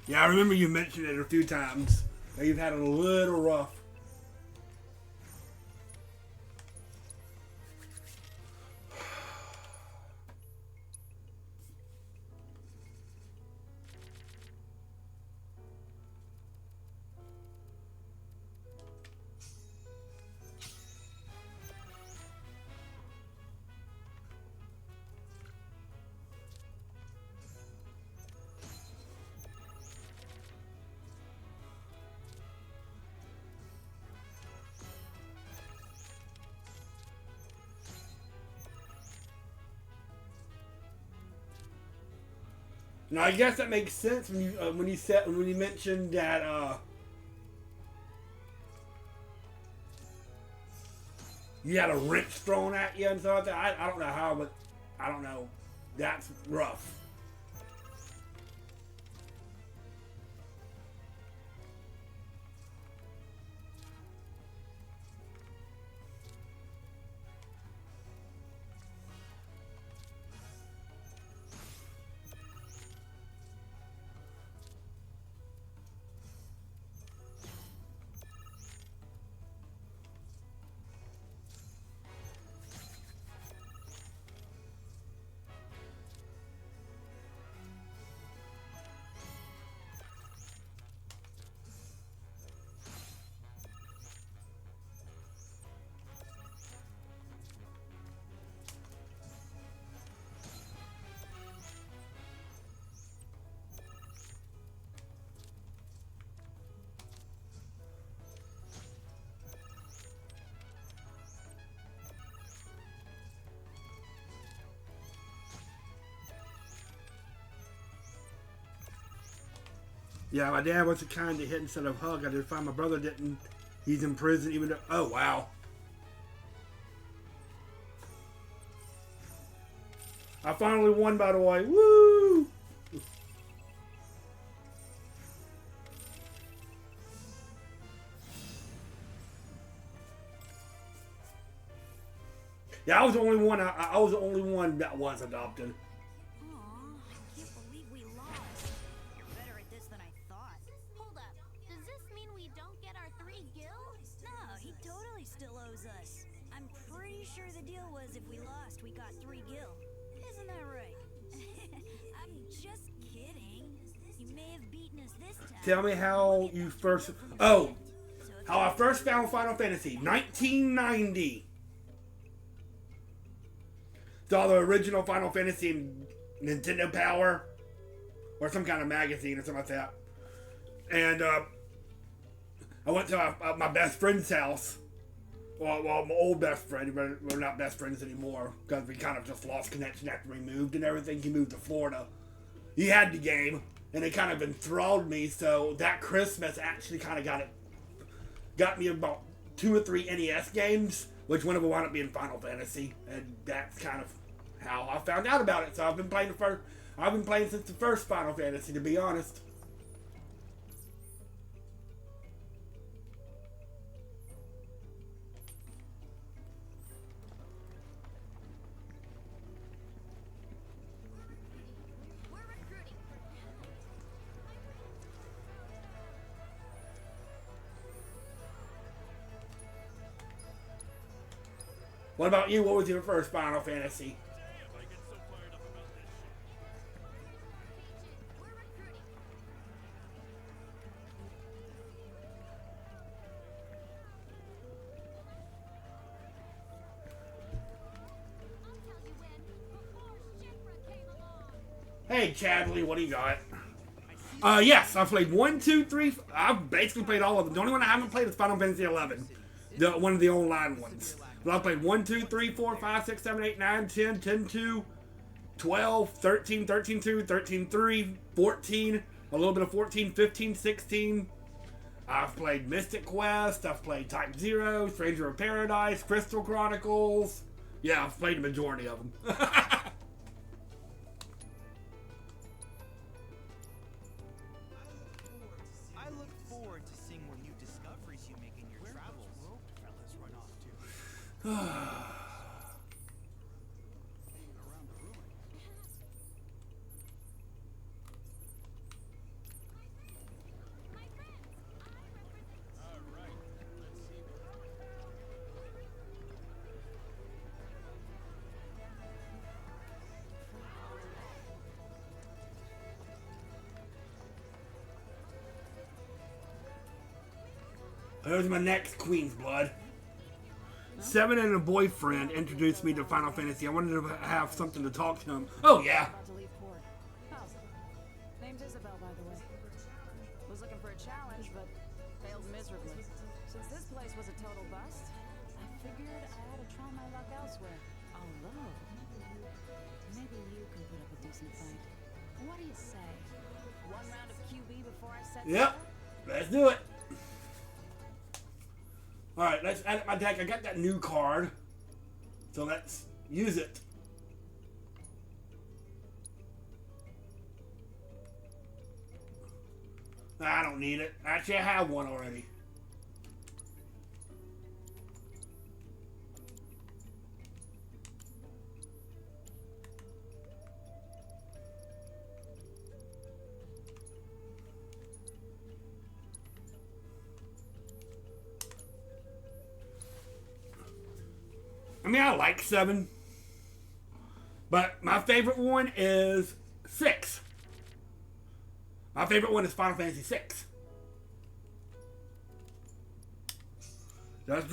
Yeah, I remember you mentioned it a few times. That you've had it a little rough. Now I guess that makes sense when you mentioned that you had a wrench thrown at you and stuff like that. I don't know how, but I don't know. That's rough. Yeah, my dad was the kind that hit instead of hug. I just find my brother didn't. He's in prison even though... Oh, wow. I finally won, by the way. Woo! Yeah, I was the only one. I was the only one that was adopted. Tell me how you first... Oh! How I first found Final Fantasy. 1990. Saw the original Final Fantasy in Nintendo Power. Or some kind of magazine or something like that. And I went to my best friend's house. Well, my old best friend. We're not best friends anymore. Because we kind of just lost connection after we moved and everything. He moved to Florida. He had the game. And it kind of enthralled me, so that Christmas actually kind of got me about 2 or 3 NES games, which one of them wound up being Final Fantasy, and that's kind of how I found out about it. So I've been playing since the first Final Fantasy, to be honest. What about you? What was your first Final Fantasy? Hey, Chadley, what do you got? Yes, I've played 1, 2, 3. I've basically played all of them. The only one I haven't played is Final Fantasy 11, one of the online ones. But I played 1, 2, 3, 4, 5, 6, 7, 8, 9, 10, 10, 2, 12, 13, 13, 2, 13, 3, 14, a little bit of 14, 15, 16. I've played Mystic Quest. I've played Type 0, Stranger of Paradise, Crystal Chronicles. Yeah, I've played the majority of them. I look forward to seeing what new discoveries you make in your travels. Fellas run off to. There's my next Queen's Blood. Seven and a boyfriend introduced me to Final Fantasy. I wanted to have something to talk to him. Oh, yeah. About to leave port. Oh. Name's Isabel, by the way. Was looking for a challenge, but failed miserably. Since this place was a total bust, I figured I ought to try my luck elsewhere. Although, maybe you can put up a decent fight. What do you say? One round of QB before I set Yep. Let's do it. Alright, let's edit my deck. I got that new card. So let's use it. I don't need it. Actually, I have one already. I mean, I like 7. But my favorite one is 6. My favorite one is Final Fantasy 6. Let's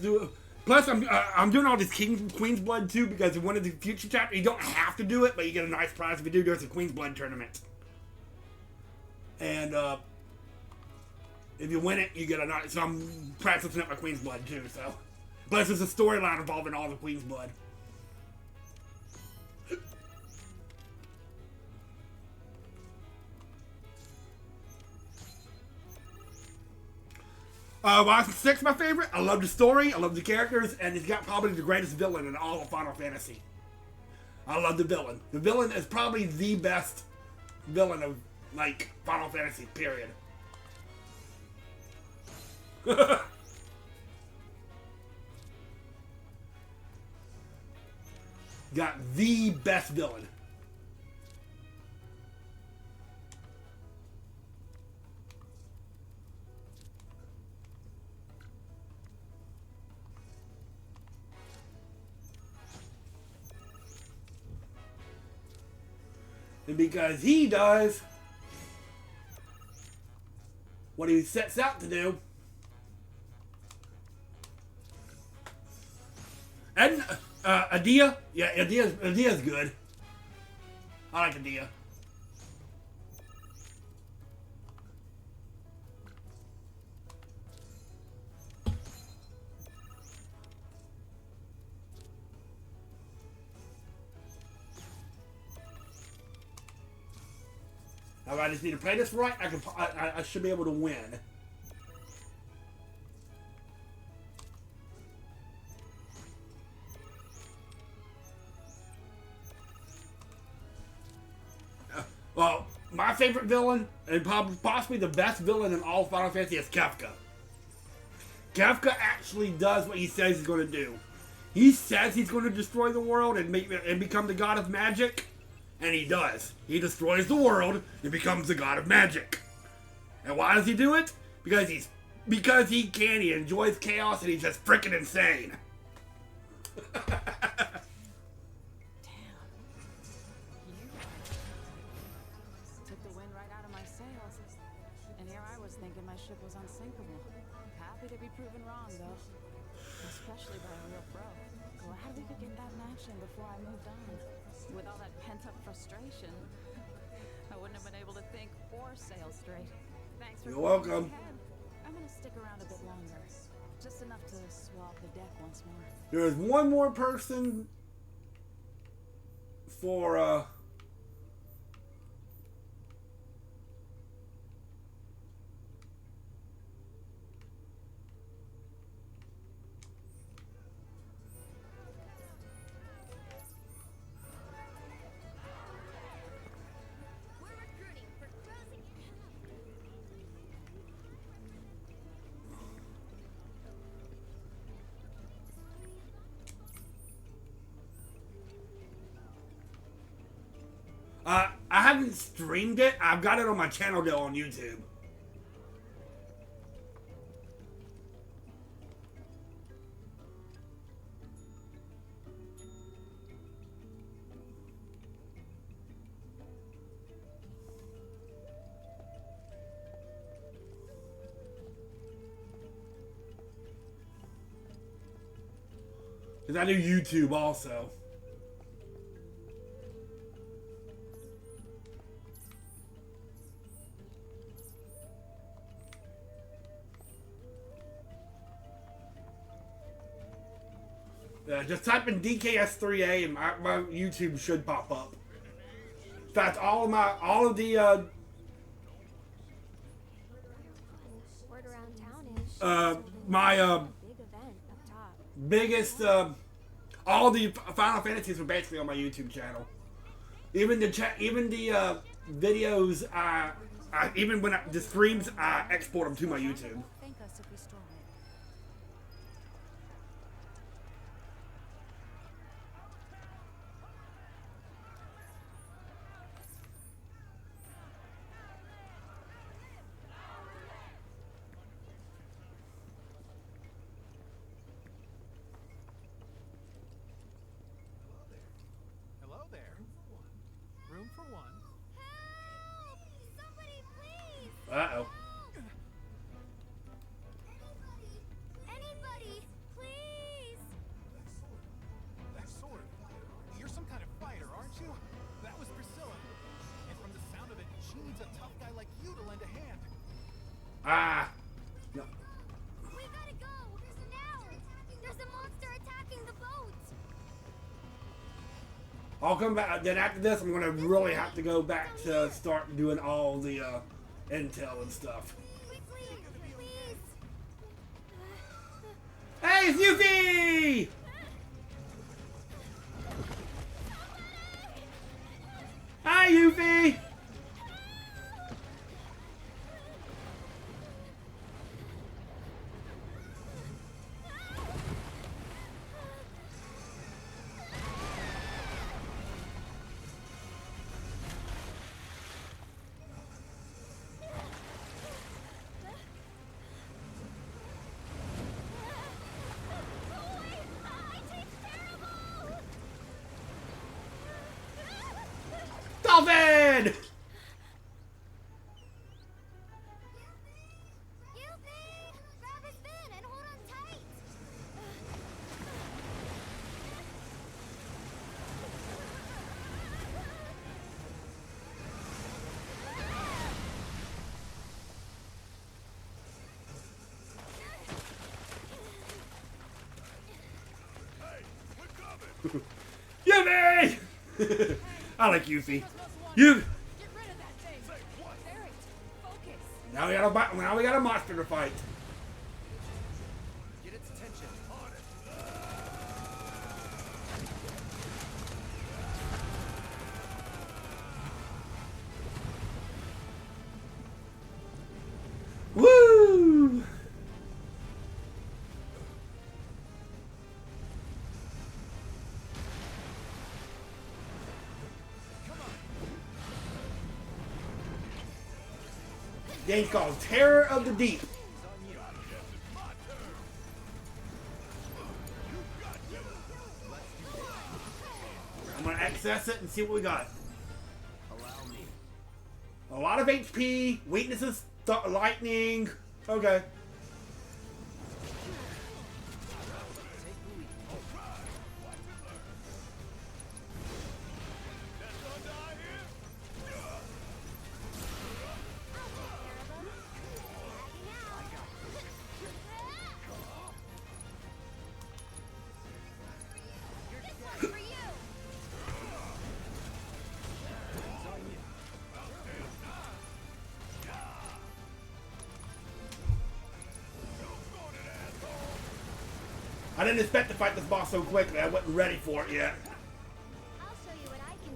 do it. Plus, I'm doing all this Queen's Blood too because in one of the future chapters, you don't have to do it, but you get a nice prize if you do. There's a Queen's Blood tournament. And if you win it, you get a nice. So I'm practicing up my Queen's Blood too, so. Plus, there's a storyline involving all the Queen's Blood. Why is 6 my favorite? I love the story, I love the characters, and it's got probably the greatest villain in all of Final Fantasy. I love the villain. The villain is probably the best villain of, like, Final Fantasy, period. Got the best villain. And because he does what he sets out to do. And Adia, yeah, Adia's good. I like Adia. Now I just need to play this right. I should be able to win. Well, my favorite villain, and possibly the best villain in all Final Fantasy, is Kefka. Kefka actually does what he says he's going to do. He says he's going to destroy the world and become the god of magic, and he does. He destroys the world and becomes the god of magic. And why does he do it? Because he can. He enjoys chaos, and he's just freaking insane. My ship was unsinkable. Happy to be proven wrong, though. Especially by a real pro. Glad we could get that match in before I moved on. With all that pent-up frustration, I wouldn't have been able to think or sail straight. Thanks for You're welcome. I'm gonna stick around a bit longer. Just enough to swab the deck once more. There's one more person for I haven't streamed it. I've got it on my channel though on YouTube. Because I do YouTube also. Just type in DKS3A and my YouTube should pop up. In fact, all of the Word around town is my big event up top. biggest all the Final Fantasies were basically on my YouTube channel. Even the videos, even when the streams, I export them to my YouTube. Thank us if we storm it. Hello there. Room for one. Help! Somebody please! Uh-oh. Anybody, please! That sword. You're some kind of fighter, aren't you? That was Priscilla. And from the sound of it, she needs a tough guy like you to lend a hand. Ah. No. We gotta go! Now! There's a monster attacking the boat! I'll come back. Then after this, I'm gonna really have to go back to start doing all the intel and stuff. Quickly, please! Hey, it's Yuffie! Hi, Yuffie! Dolphin! Yuffie! Grab his fin and hold on tight! Yuffie! I like Yuffie. You. Get rid of that thing. Barrett, focus. Now we got a monster to fight. Get its attention. Woo! Game's called Terror of the Deep. I'm gonna access it and see what we got. Allow me. A lot of HP, weaknesses, lightning. Okay. I didn't expect to fight this boss so quickly. I wasn't ready for it yet. I'll show you what I can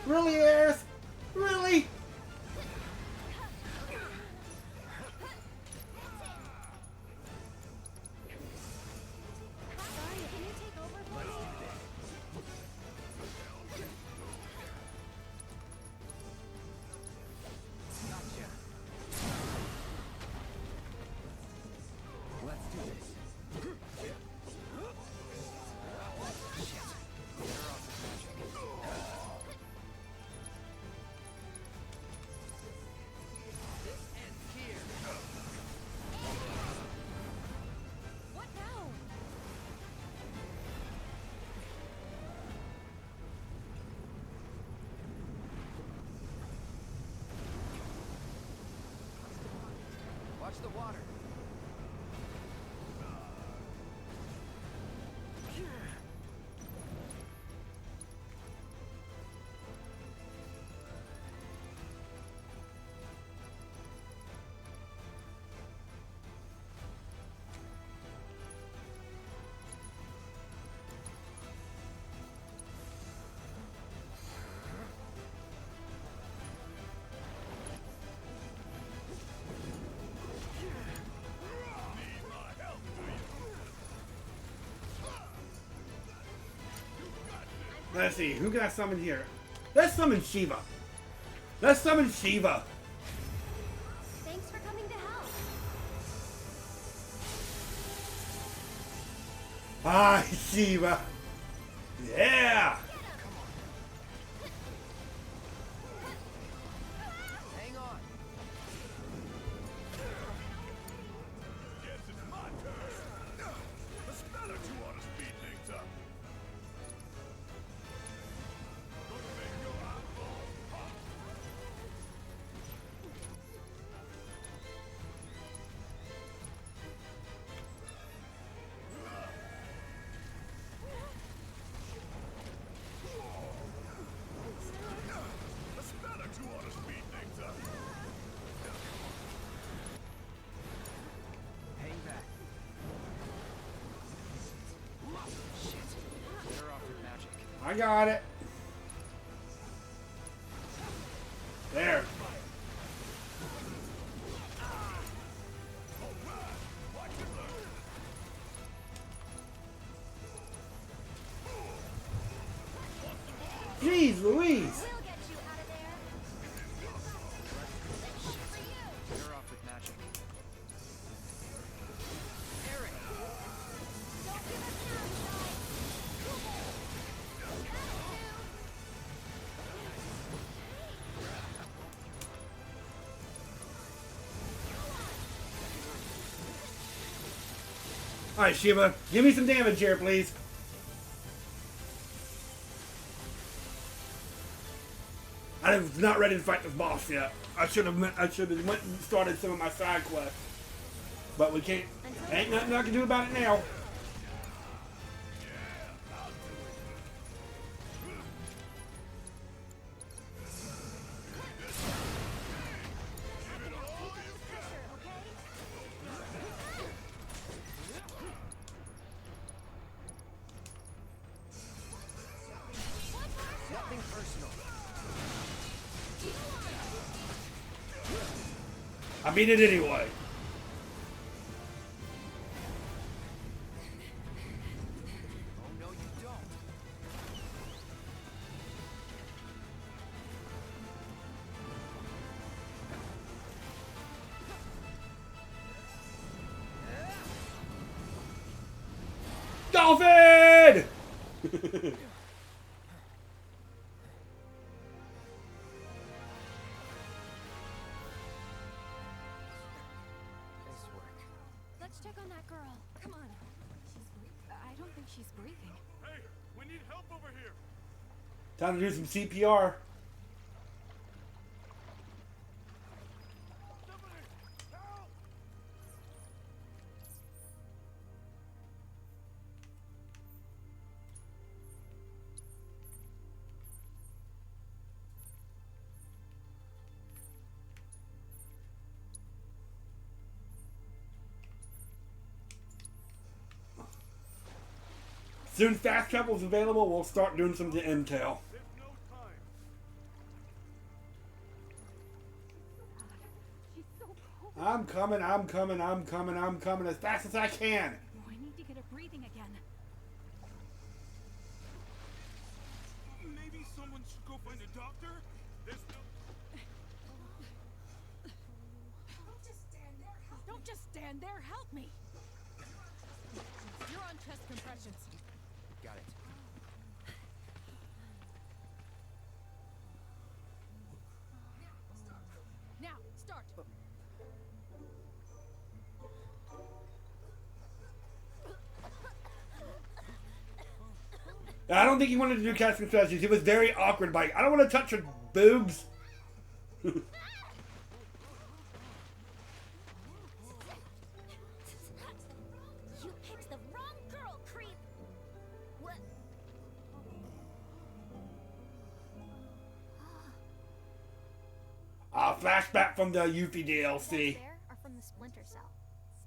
do. Really, Aerith? Really? Sorry, can you take over for me? Let's do this. Shit. Better off with magic. Watch the water. Let's see, who can I summon here? Let's summon Shiva. Let's summon Shiva. Thanks for coming to help. Ah, Shiva. Yeah. Hang on. Guess it's my turn. A spell or two ought to speed things up. Gonna make your eyeballs pop. A spell or two ought to speed things up. Hang back. Shit. Better off with magic. I got it. There. Jeez Louise. We'll get you out of there. Better off with magic. Eric! Don't give us an outside. Alright, Shiva, give me some damage here, please. I was not ready to fight this boss yet. I should have went and started some of my side quests. But we can't. Ain't nothing I can do about it now. Nothing personal. I beat it anyway. Oh no, you don't. Dolphin! Nice work. Let's check on that girl. Come on. I don't think she's breathing. Hey, we need help over here. Time to do some CPR. Somebody, help! Soon fast travel is available, we'll start doing some intel. There's no time. She's so cold. I'm coming as fast as I can. I need to get her breathing again. Maybe someone should go find a doctor? There's no... Don't just stand there. Help me. You're on chest compressions. Got it. Now, start. I don't think he wanted to do casting strategies. He was very awkward by, I don't want to touch her boobs. flashback from the Yuffie DLC. The ones there are from the Splinter Cell.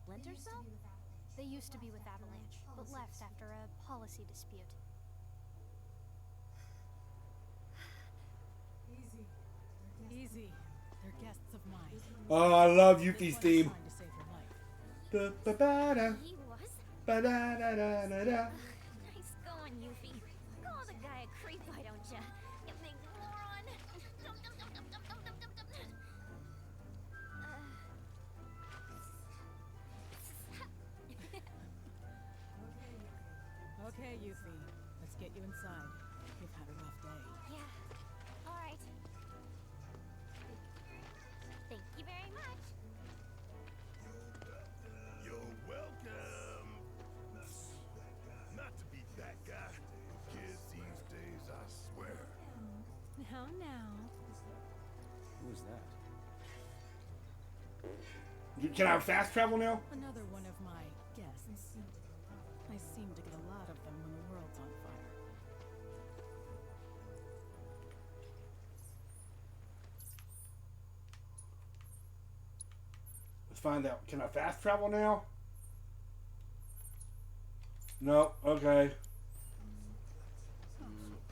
Splinter Cell? They used to be with Avalanche, but left after a policy dispute. Easy. They're guests of mine. Oh, I love This Yuffie's one is theme. trying to save your life. Ba-ba-ba-da, He was? ba-da-da-da-da-da. Nice going, Yuffie. Call the guy a creep, why don't ya? You big moron. Okay, Yuffie. Let's get you inside. You've had a rough day. Yeah. All right. Thank you very much. You're welcome. Not to be that guy. Kids these days, I swear. Now. Who's that? Can I have fast travel now? Another one of my guests. I seem to get a lot of them when the world's on fire. Let's find out. Can I fast travel now? No. Okay. I'm so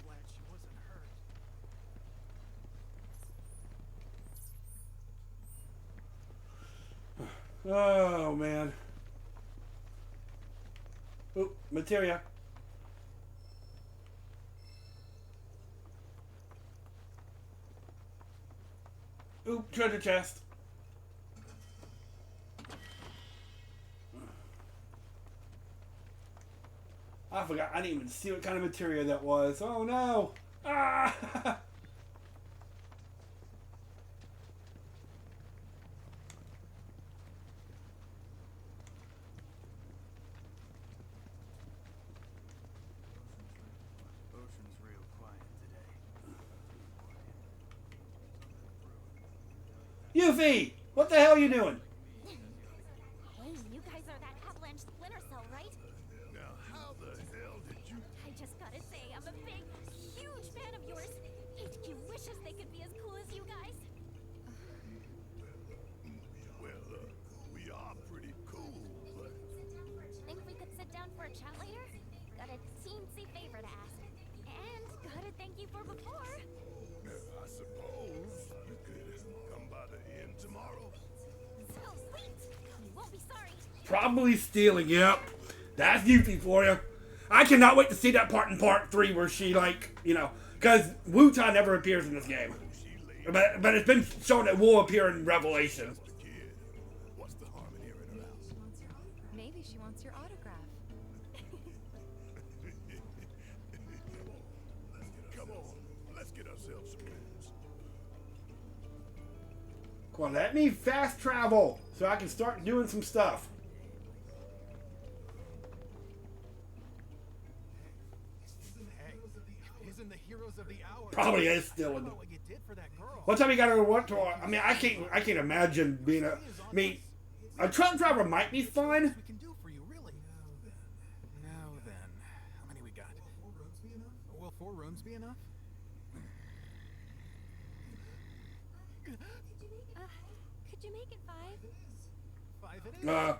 glad she wasn't hurt. Oh man. Oop, materia. Oop, treasure chest. I forgot. I didn't even see what kind of materia that was. Oh no! Ah! Ocean's real quiet today. Yuffie! What the hell are you doing? Hey, you guys are that Avalanche Splinter Cell, right? Now, how the hell did you... I just gotta say, I'm a big, huge fan of yours. HQ wishes they could be as cool as you guys. Well, we are pretty cool, but... Think we could sit down for a chat later? Got a teensy favor to ask. And gotta thank you for before. I suppose you could come by the inn tomorrow. Sweet! You won't be sorry. Probably stealing. Yep. That's Yuffie for you. I cannot wait to see that part in part 3 where she, like, you know, because Wu-Tai never appears in this game. But it's been shown that will appear in Revelation. The kid. What's the harm in hearing her out? Maybe she wants your autograph. Come on, let's get ourselves some rooms. Come on, let me fast travel so I can start doing some stuff. Hey, isn't the heroes of the hour? Probably is still in. What you did for that girl? What time you gotta what to? I mean, I can't imagine being a. I mean, a truck driver might be fun. We can do for you, really. Now then, how many we got? Will 4 rooms be enough? Could you make it 5? 5 it is. Uh,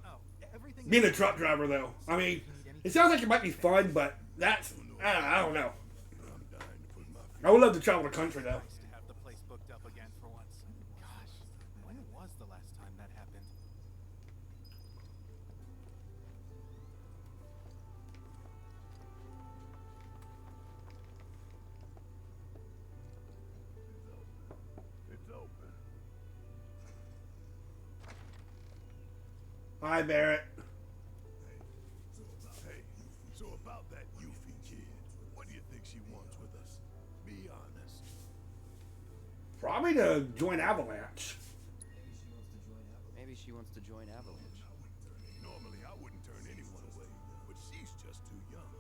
Oh, everything. being a truck driver though, I mean, it sounds like it might be fun, but that's I don't know. I'm dying to put my I would love to travel the country though. Nice to have the place booked up again for once. Gosh, when was the last time that happened? It's open. Hi, Barrett. Hey, so about that Yuffie kid, what do you think she wants with us? Be honest. Probably to join Avalanche. Maybe she wants to join Avalanche. Normally, I wouldn't turn anyone away, but she's just too young.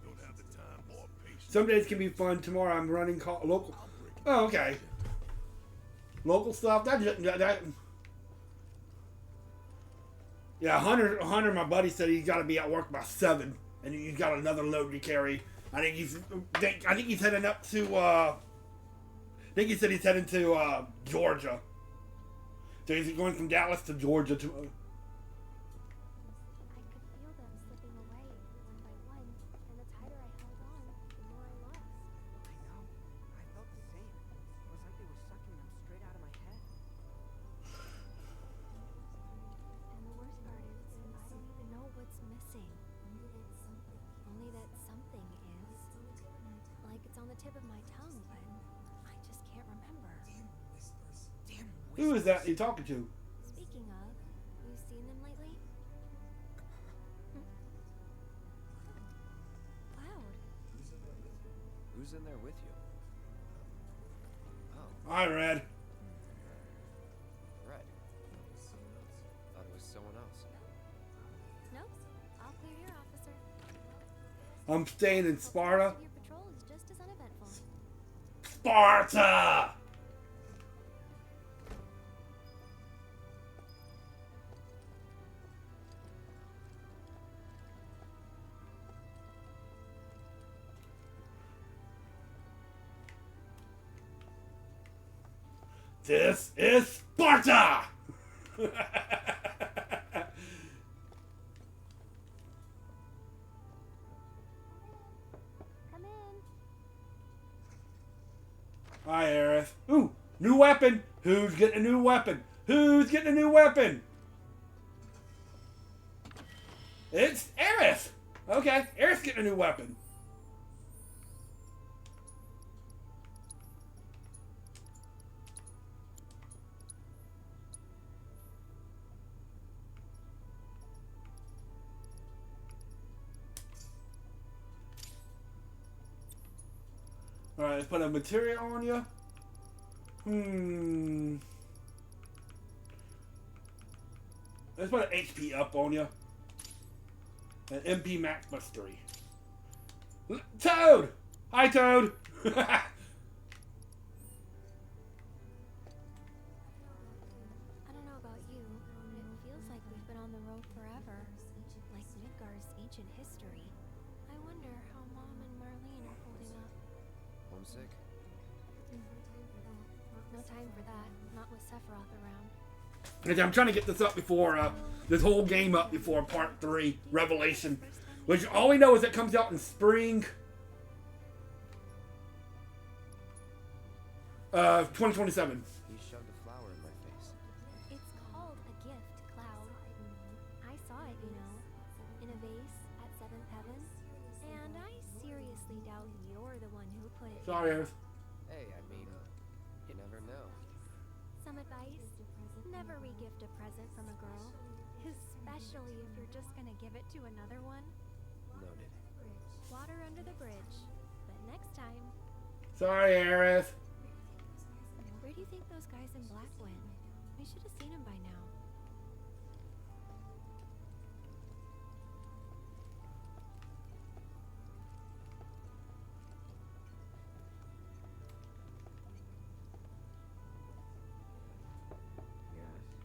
Don't have the time or patience. Some days can be fun. Tomorrow I'm running local. Oh, okay. Local stuff. That. Yeah, Hunter, my buddy said he's got to be at work by 7, and he's got another load to carry. I think he's heading up to think he said he's heading to Georgia. So he's going from Dallas to Georgia to. I could feel them slipping away one by one, and the tighter I held on, the more I lost. I know. I felt the same. It was like they were sucking them straight out of my head. And the worst part is, I don't even know what's missing. Only that something is. Like it's on the tip of my tongue, but I just can't remember. Who is that you're talking to? Speaking of, you seen them lately? Cloud. Who's in there with you? Oh, Hi, Red. Red. Thought it was someone else. Nope. All clear here, officer. I'm staying in Sparta. Your patrol is just as uneventful. Sparta! This is Sparta! Come in. Hi, Aerith. Ooh, new weapon. Who's getting a new weapon? Who's getting a new weapon? It's Aerith. Okay, Aerith's getting a new weapon. Alright, let's put a material on you. Let's put an HP up on you. An MP max plus 3. Toad! Hi, Toad! I don't know about you, but it feels like we've been on the road forever. Like Midgar's ancient history. I wonder how Mom and Marlene are holding up. Homesick? No time for that. Not with Sephiroth around. I'm trying to get this up before, this whole game up before part 3, Revelation. Which all we know is it comes out in spring 2027. You shoved a flower in my face. It's called a gift, Cloud. I saw it, you know, in a vase at 7th Heaven. And I seriously doubt you're the one who put it Sorry, there. Aerith. Hey, I mean, you never know. Some advice? Never re-gift a present from a girl. Especially if you're just gonna give it to another one. Noted. Water under the bridge. But next time, Sorry, Aerith. where do you think those guys in black went? We should have seen them by now.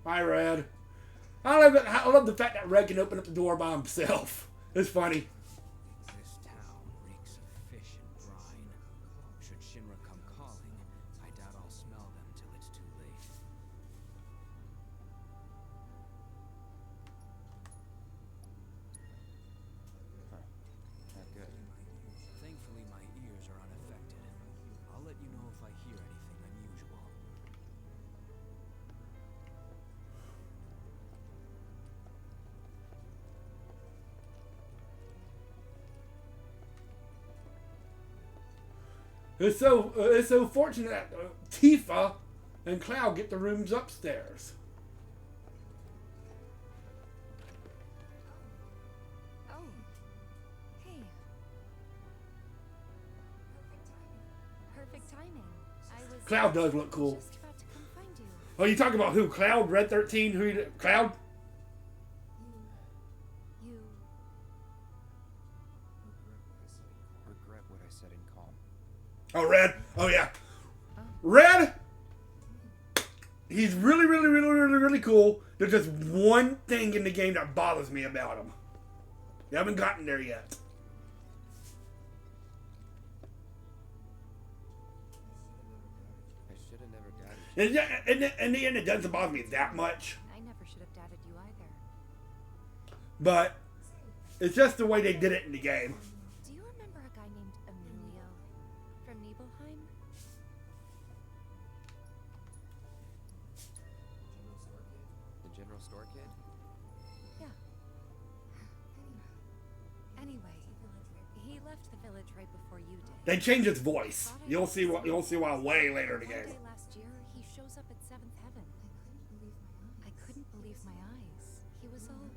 Hi, Red. I love the fact that Red can open up the door by himself. It's funny. This town reeks of fish and brine. Should Shinra come calling, I doubt I'll smell them till it's too late. Huh. Not good. Thankfully, my ears are unaffected. I'll let you know if I hear anything unusual. It's so fortunate that Tifa and Cloud get the rooms upstairs. Oh. Hey. Perfect timing. I was Cloud does look cool. just about to come find you. Oh, you talking about who? Cloud? Red 13? Cloud? You. Regret what I said in calm. Oh, Red. Oh, yeah. Red, he's really cool. There's just one thing in the game that bothers me about him. You haven't gotten there yet. In the end, it doesn't bother me that much. I never should have doubted you either. But it's just the way they did it in the game. Do you remember a guy named Emilio from Nibelheim? The general store kid? Yeah. Anyway, he left the village right before you did. They changed his voice. You'll see why way later in the One game. day last year, he shows up at Seventh Heaven. I couldn't believe my eyes. He was all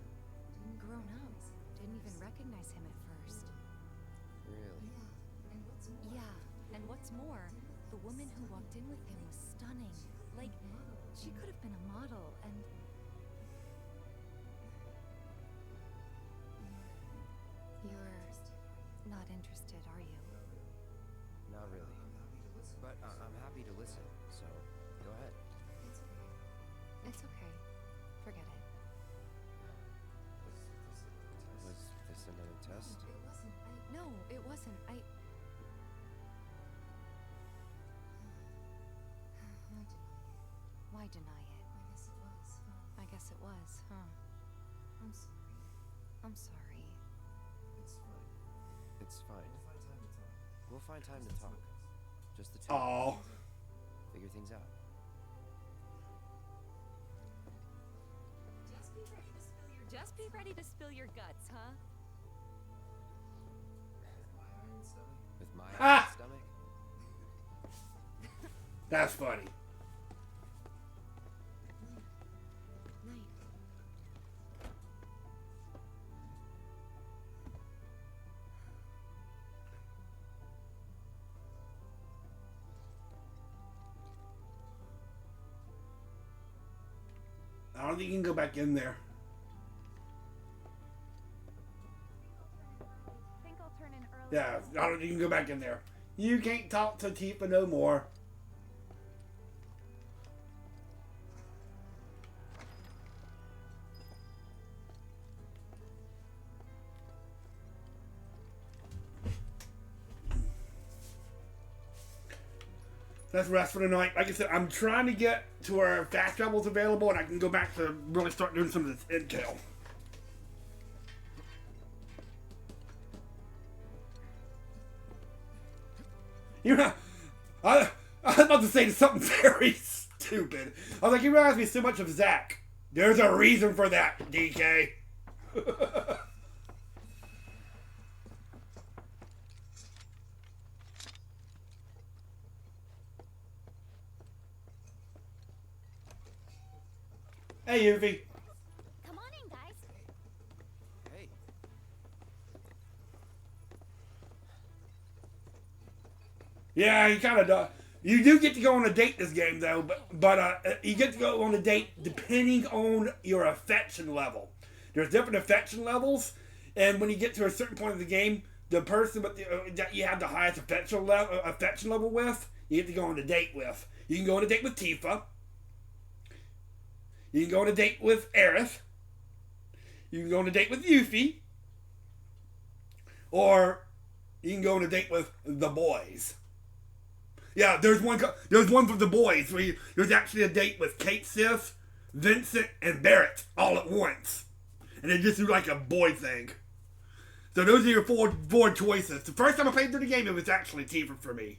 grown up. Didn't even recognize him at first. Really? Yeah, and what's more, the woman who walked in with him was stunning. Like, she could have been a model, and you're not interested, are you? Not really. But I'm happy to listen, so go ahead. It's okay. Forget it. Was this another test? No, it wasn't. Why deny it? I guess it was, huh? I'm sorry. It's fine. We'll find time to talk. Just the two. Oh, Figure things out. Just be ready to spill your guts, huh? With my Ah! stomach? that's funny. Night. I don't think you can go back in there. Think I'll turn in early. Yeah, I don't think you can go back in there. You can't talk to Tifa no more. That's rest for the night. Like I said, I'm trying to get to where fast travel's available and I can go back to really start doing some of this intel. You know, I was about to say something very stupid. I was like, you reminds me so much of Zach. There's a reason for that, DK. Hey, Yuffie. Come on in, guys. Hey. Yeah, you kind of do. You do get to go on a date this game, though, but you get to go on a date depending on your affection level. There's different affection levels, and when you get to a certain point of the game, the person that you have the highest affection level with, you get to go on a date with. You can go on a date with Tifa. You can go on a date with Aerith. You can go on a date with Yuffie. Or you can go on a date with the boys. Yeah, there's one for the boys. There's actually a date with Kate Sith, Vincent, and Barrett all at once. And they just do like a boy thing. So those are your four choices. The first time I played through the game, it was actually Tifa for me.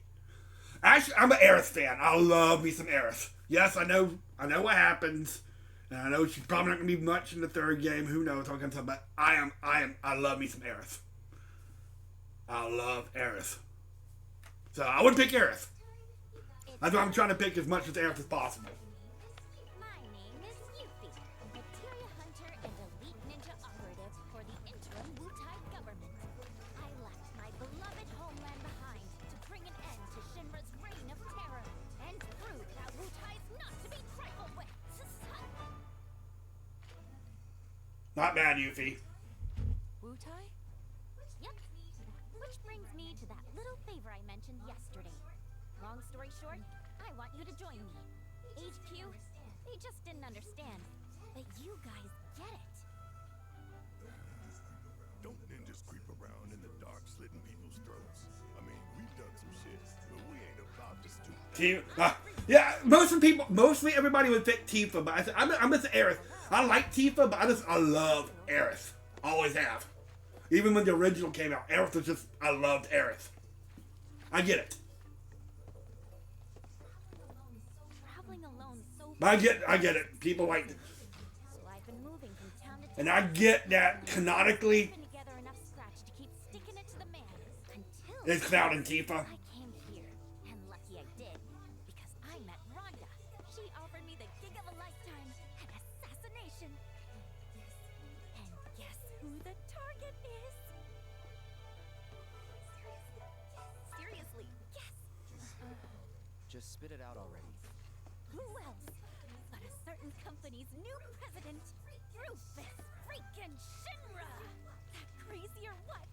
Actually, I'm an Aerith fan. I love me some Aerith. Yes, I know what happens. And I know she's probably not gonna be much in the third game. Who knows? All kinds of stuff. But I love me some Aerith. I love Aerith. So I would pick Aerith. That's why I'm trying to pick as much as Aerith as possible. My name is Yuffie, materia hunter and elite ninja operative for the interim Wutai government. I left my beloved homeland behind to bring an end to Shinra's reign of terror and prove that Wutai's not to be trifled with. Not bad, Yuffie. Wutai? Yep. Which brings me to that little favor I mentioned yesterday. Long story short, I want you to join me. HQ, they just didn't understand. But you guys get it. Don't ninjas creep around in the dark slitting people's throats? I mean, we've done some shit, but we ain't about to stoop. Yeah, mostly everybody would pick Tifa, but I'm just Aerith. I like Tifa, but I love Aerith. Always have. Even when the original came out, Aerith was just, I loved Aerith. I get it. Traveling alone so But I get it. People like, so I've been moving from town to town. and I get that canonically, Putting together enough scratch to keep sticking it to the man until it's Cloud and Tifa. I came here, and lucky I did, because I met Rhonda. She offered me the gig of a lifetime, an assassination. And guess who the target is? Seriously, yes. Just spit it out already. Who else but a certain company's new president, Rufus freaking Shinra? That crazy or what?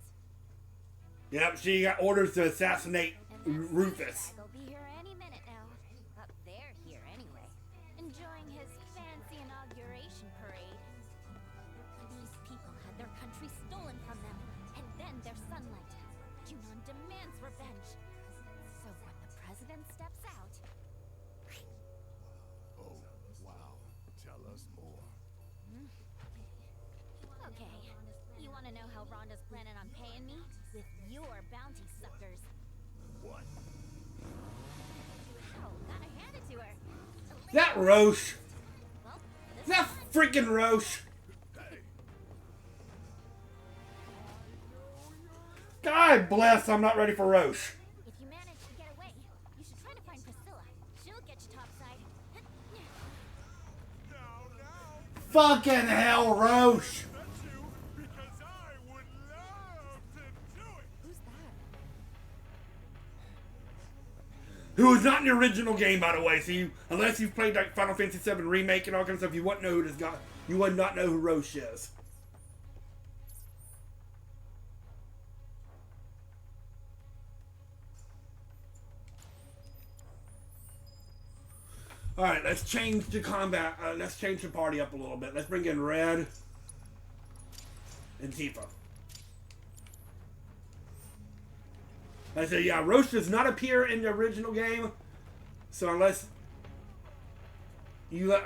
Yep, she got orders to assassinate Rufus. They'll be here any minute now. But they're here anyway, enjoying his fancy inauguration parade. These people had their country stolen from them, and then their sunlight. Junon demands revenge. So when the president steps out, Oh, wow. Tell us more. okay, you want to know how Rhonda's planning on paying me? With your bounty suckers. What? Wow, gotta hand it to her. That Roche. Well, this That freaking Roche. Hey, God bless, I'm not ready for Roche. if you manage to get away, you should try to find Priscilla. She'll get you topside. Fucking hell, Roche. that's you, because I would love to do it. Who's that? Who is not in the original game, by the way. So you, unless you've played like Final Fantasy VII Remake and all kinds of stuff, you wouldn't know who this guy. You would not know who Roche is. All right, let's change the combat. Let's change the party up a little bit. Let's bring in Red and Tifa. I said, yeah, Roche does not appear in the original game, so unless you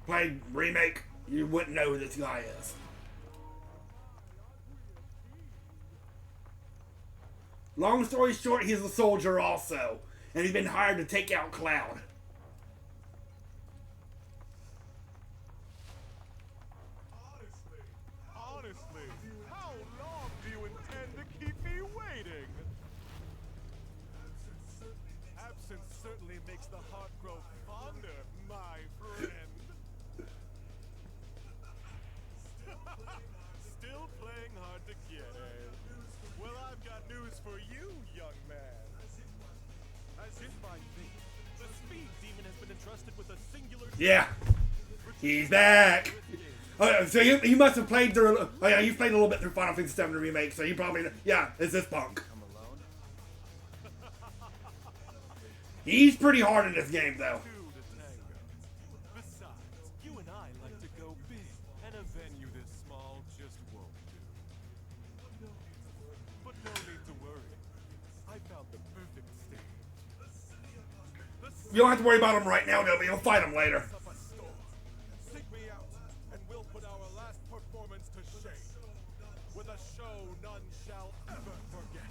played Remake, you wouldn't know who this guy is. Long story short, he's a soldier also, and he's been hired to take out Cloud. Honestly, how long do you intend to keep me waiting? Absence certainly makes the heart grow fonder, my friend. Still playing hard to get, eh? Well, I've got news for you, young man. As if I think, the speed demon has been entrusted with a singular... Yeah, he's back. Oh, so you must have played through. Oh yeah, you've played a little bit through Final Fantasy VII Remake, so you probably yeah. It's this punk. I'm alone. He's pretty hard in this game though. Two to tango. Besides, you and I like to go big, and a venue this small just won't do. But no need to worry. I found the perfect stage. You don't have to worry about him right now, though, but you'll fight him later. Up a storm. Seek me out, and we'll put our last performance to shame. With a show none shall ever forget.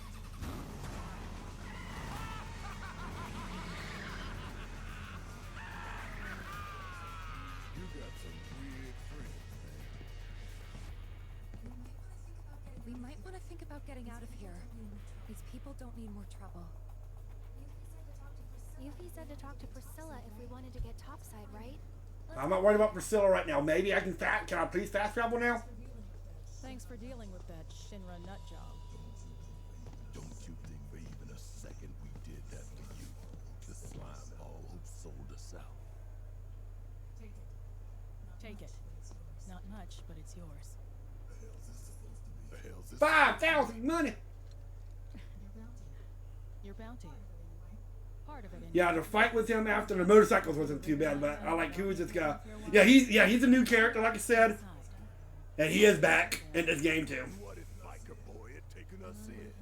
You got some weird friends, man. We might want to think about getting out of here. These people don't need more trouble. Yuffie said to talk to Priscilla if we wanted to get topside, right? I'm not worried about Priscilla right now. Maybe I can Can I please fast travel now? Thanks for dealing with that Shinra nut job. Don't you think for even a second we did that for you? The slime ball who sold us out. Take it. Not much, but it's yours. The hell's this? 5,000 money. Your bounty. Part of it. Yeah, the fight with him after the motorcycles wasn't too bad, but I like who is this guy? Yeah, he's a new character, like I said, and he is back in this game too. What if Biker Boy had taken can I see it?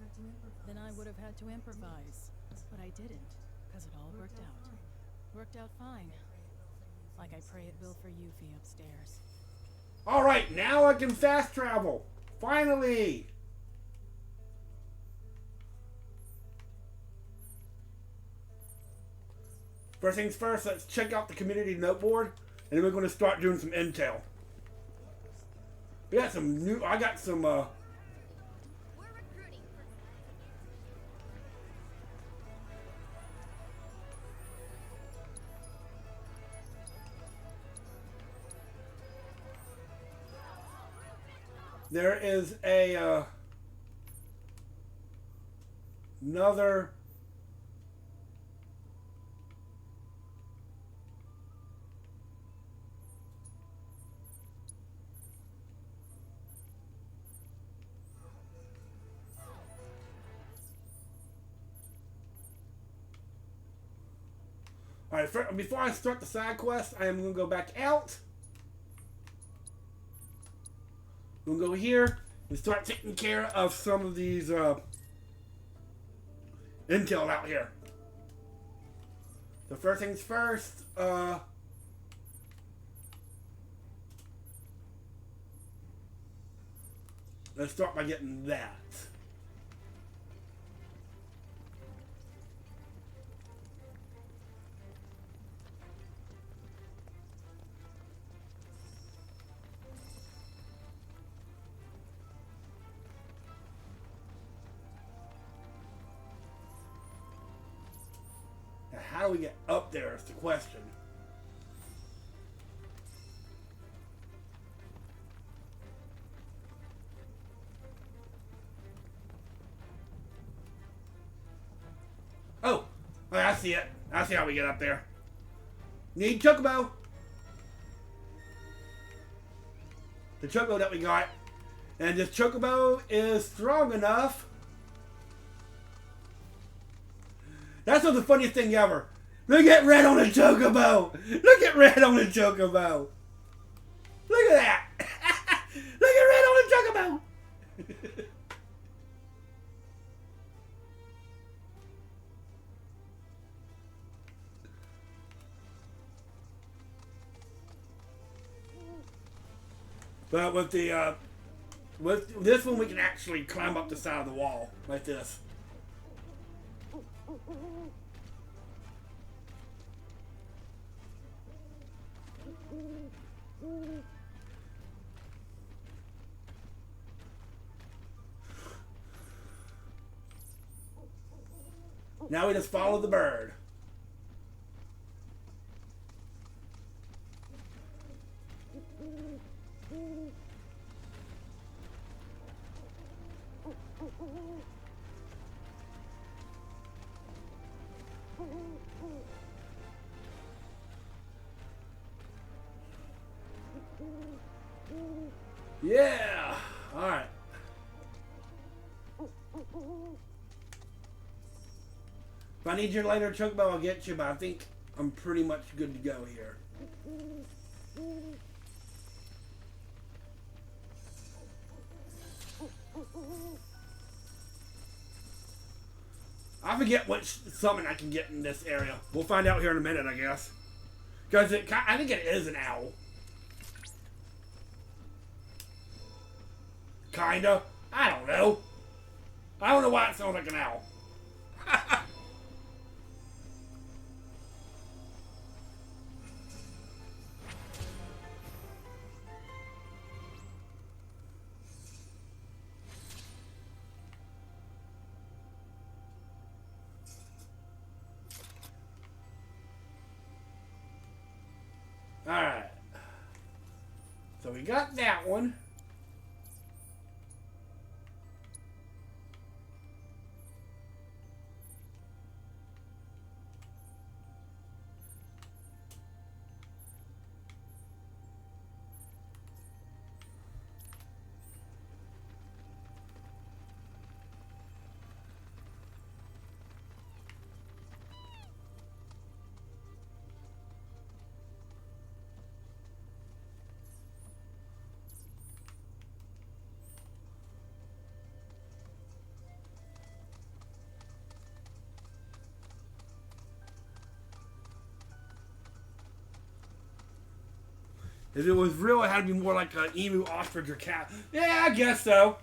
Then I would have had to improvise. But I didn't, because it all worked out. Worked out fine. Like I pray it will for Yuffie upstairs. Alright, now I can fast travel. Finally! First things first, let's check out the community noteboard, and then we're going to start doing some intel. We got some new, I got some, We're recruiting. there is a, another Alright, before I start the side quest, I am going to go back out. We'll go here and start taking care of some of these intel out here. The first things first, let's start by getting that. Now, how do we get up there is the question. Oh, I see it. I see how we get up there. Need Chocobo. The Chocobo that we got. And this Chocobo is strong enough. That's not the funniest thing ever. Look at red on a Chocobo. Look at red on a Chocobo. Look at that. Look at red on a Chocobo. But with the with this one, we can actually climb up the side of the wall like this. Now we just follow the bird. Yeah! Alright. If I need you later, Chocobo, I'll get you, but I think I'm pretty much good to go here. I forget which summon I can get in this area. We'll find out here in a minute, I guess. Because I think it is an owl. Kinda. I don't know. I don't know why it sounds like an owl. Alright. So we got that one. If it was real, it had to be more like an emu, ostrich, or cat. Yeah, I guess so.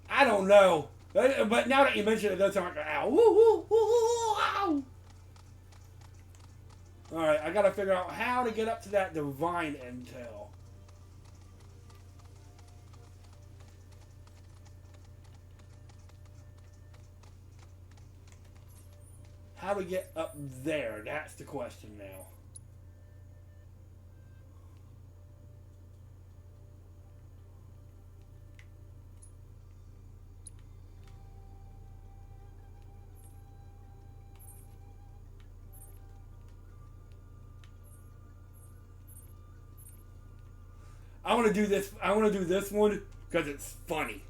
I don't know. But now that you mention it, it does sound like an owl. Woo, woo, woo, woo, ow. Alright, I gotta figure out how to get up to that divine intel. How to get up there, that's the question now. I want to do this. I want to do this one because it's funny.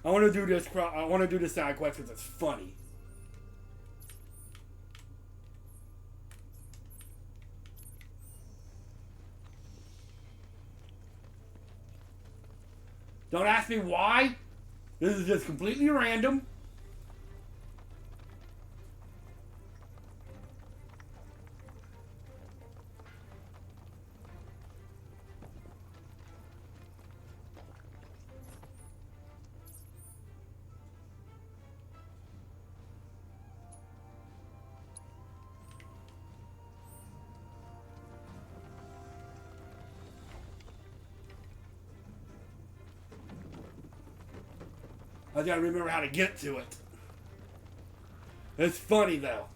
I want to do this. I want to do this side quest because it's funny. Don't ask me why. This is just completely random. I gotta remember how to get to it. It's funny though.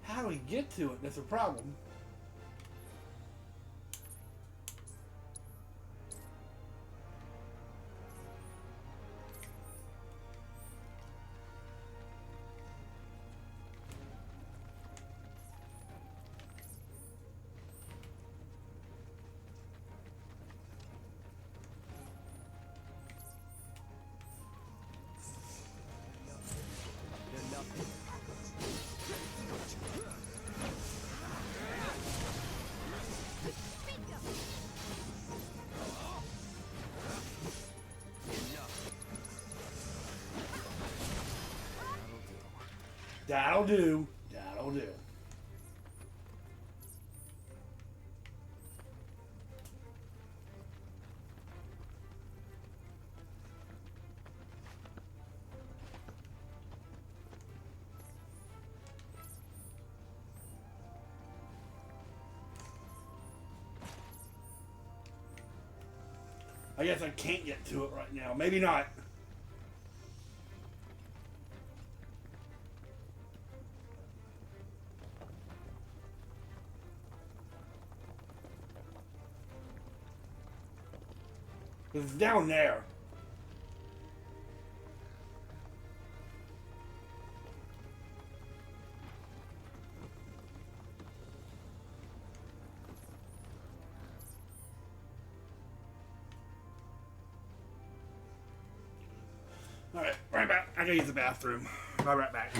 How do we get to it? That's a problem. That'll do. That'll do. I guess I can't get to it right now. Maybe not. It's down there. Alright, right back. I gotta use the bathroom. I'll be right back.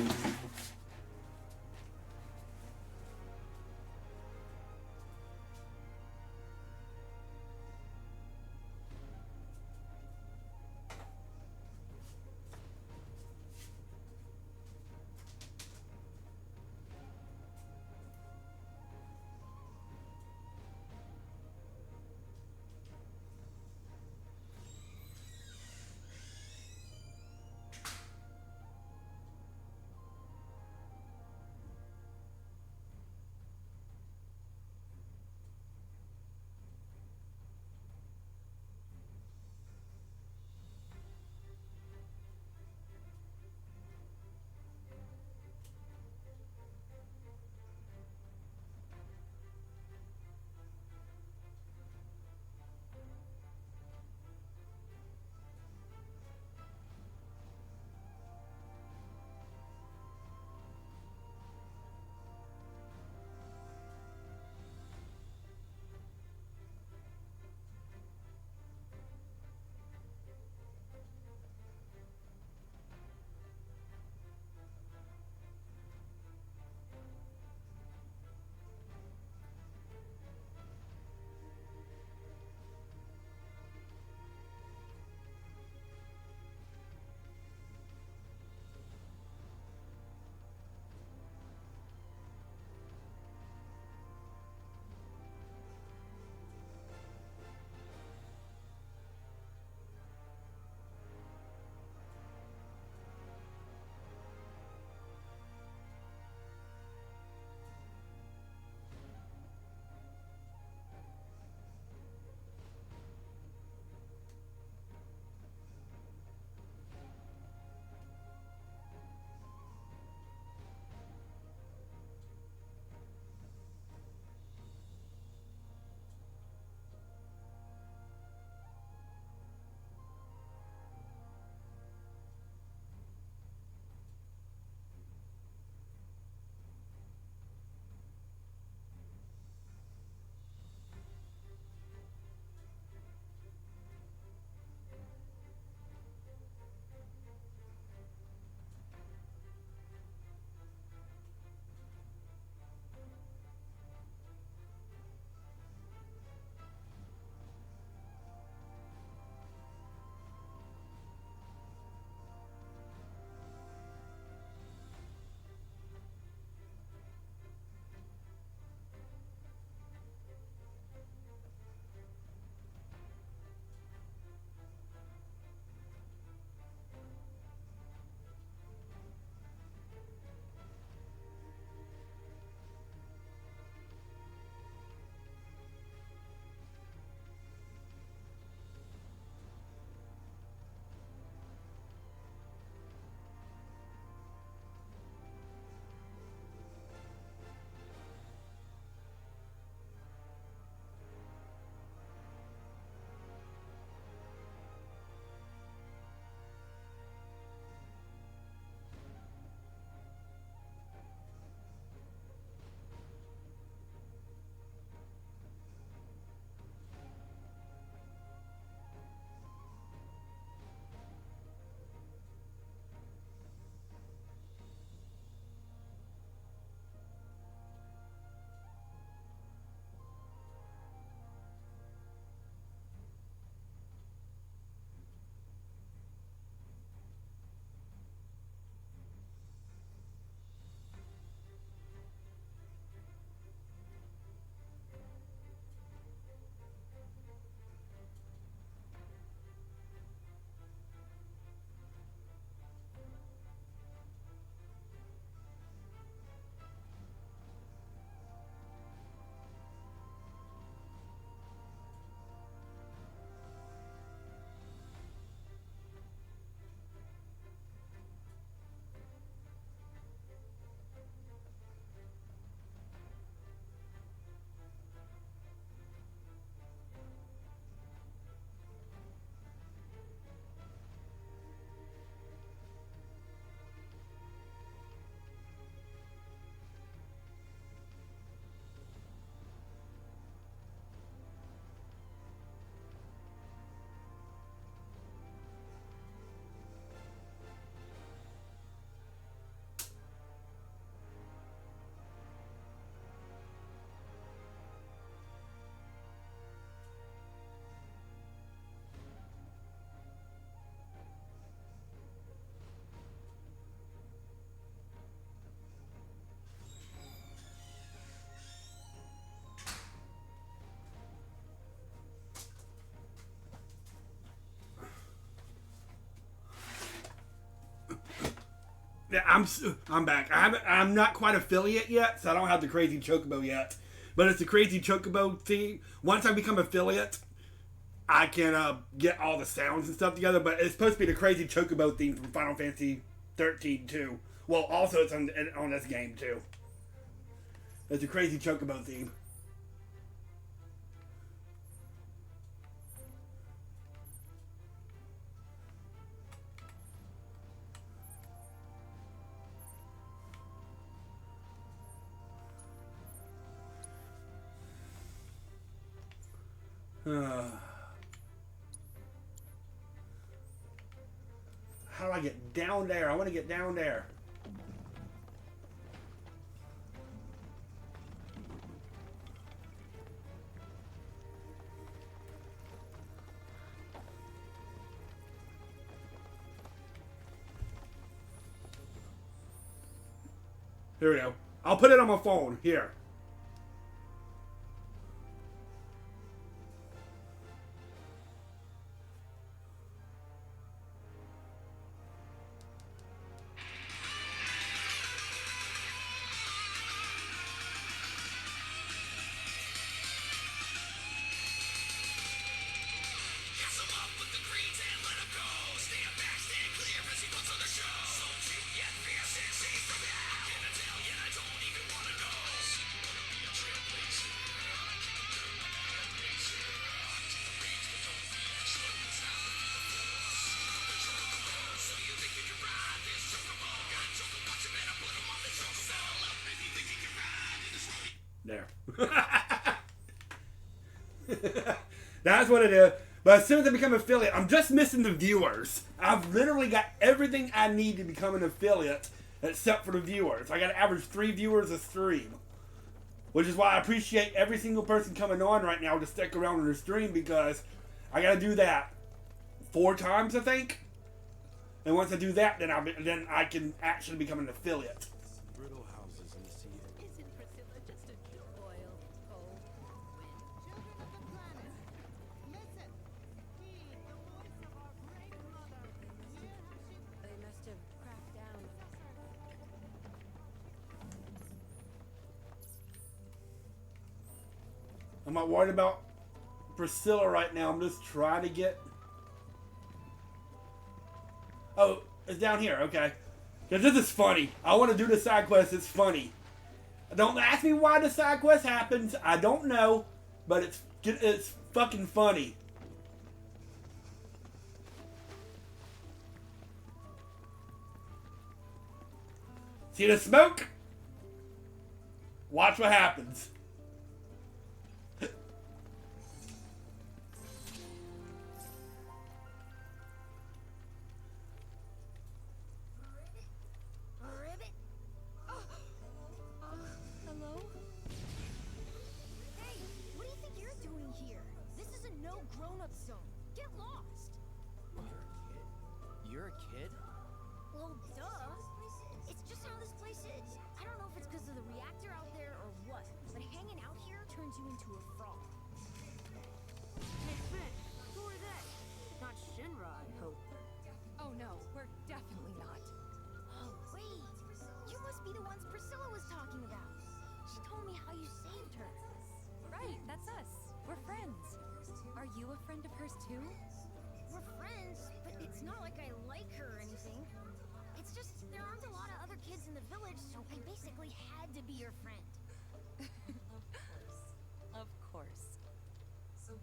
I'm back. I'm not quite affiliate yet, so I don't have the crazy chocobo yet. But it's the crazy chocobo theme. Once I become affiliate, I can get all the sounds and stuff together. But it's supposed to be the crazy chocobo theme from Final Fantasy 13 too. Well, also it's on this game too. It's the crazy chocobo theme. How do I get down there? I want to get down there. Here we go. I'll put it on my phone. Here. There. That's what it is. But as soon as I become an affiliate, I'm just missing the viewers. I've literally got everything I need to become an affiliate except for the viewers. I got to average 3 viewers a stream. Which is why I appreciate every single person coming on right now to stick around on the stream, because I got to do that 4 times, I think. And once I do that, then I can actually become an affiliate. Brittle houses in the sea. Isn't Priscilla just a boiled, cold wind? Children of the planet, listen. Heed the voice of our great mother. They must have cracked down. I'm not worried about Priscilla right now. I'm just trying to get... Oh, it's down here. Okay. Because this is funny. I want to do the side quest. It's funny. Don't ask me why the side quest happens. I don't know. But it's fucking funny. See the smoke? Watch what happens. Ribbit? Hello? Hey, what do you think you're doing here? This is a no grown-up zone. Get lost. You're a kid? Well, duh. It's just how this place is. I don't know if it's because of the reactor out there or what, but hanging out here turns you into a frog. Hey, Finn, who are they? Not Shinra, I hope. Oh no, we're definitely not. Oh, wait. You must be the ones Priscilla was talking about. She told me how you saved her. Right, that's us. We're friends. Are you a friend of hers too? We're friends, but it's not like I like her or anything. It's just there aren't a lot of other kids in the village, so I basically had to be your friend. Of course. So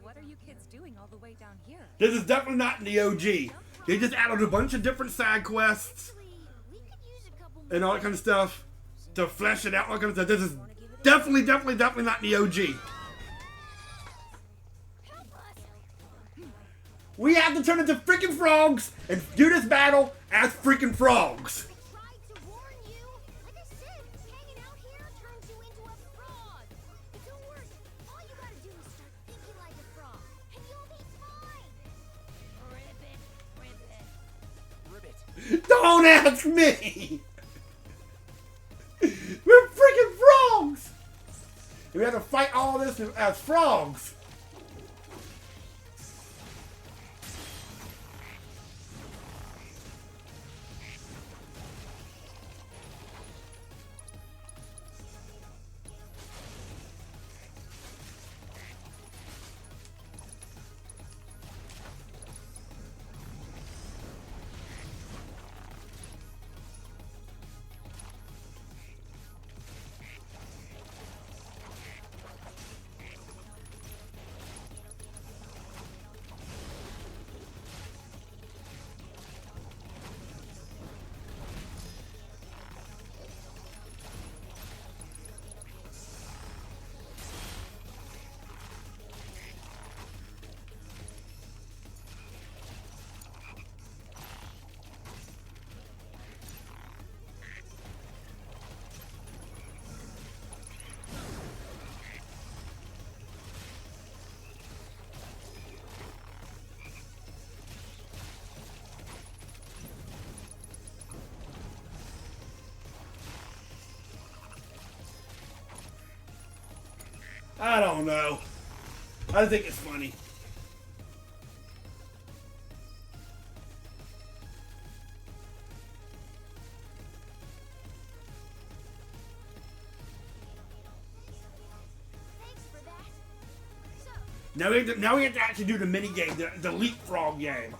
what are you kids doing all the way down here? This is definitely not in the OG. They just added a bunch of different side quests Actually, we could use a couple and all that kind of stuff to flesh it out. All that kind of stuff. This is definitely not in the OG. help us. We have to turn into freaking frogs and do this battle as freaking frogs. I tried to warn you. Like I said, hanging out here turns you into a frog. But don't worry. All you gotta do is start thinking like a frog, and you'll be fine. Ribbit. Don't ask me. We're freaking frogs. We have to fight all this as frogs. I don't know. I think it's funny. Now we have to actually do the mini game, the leapfrog game.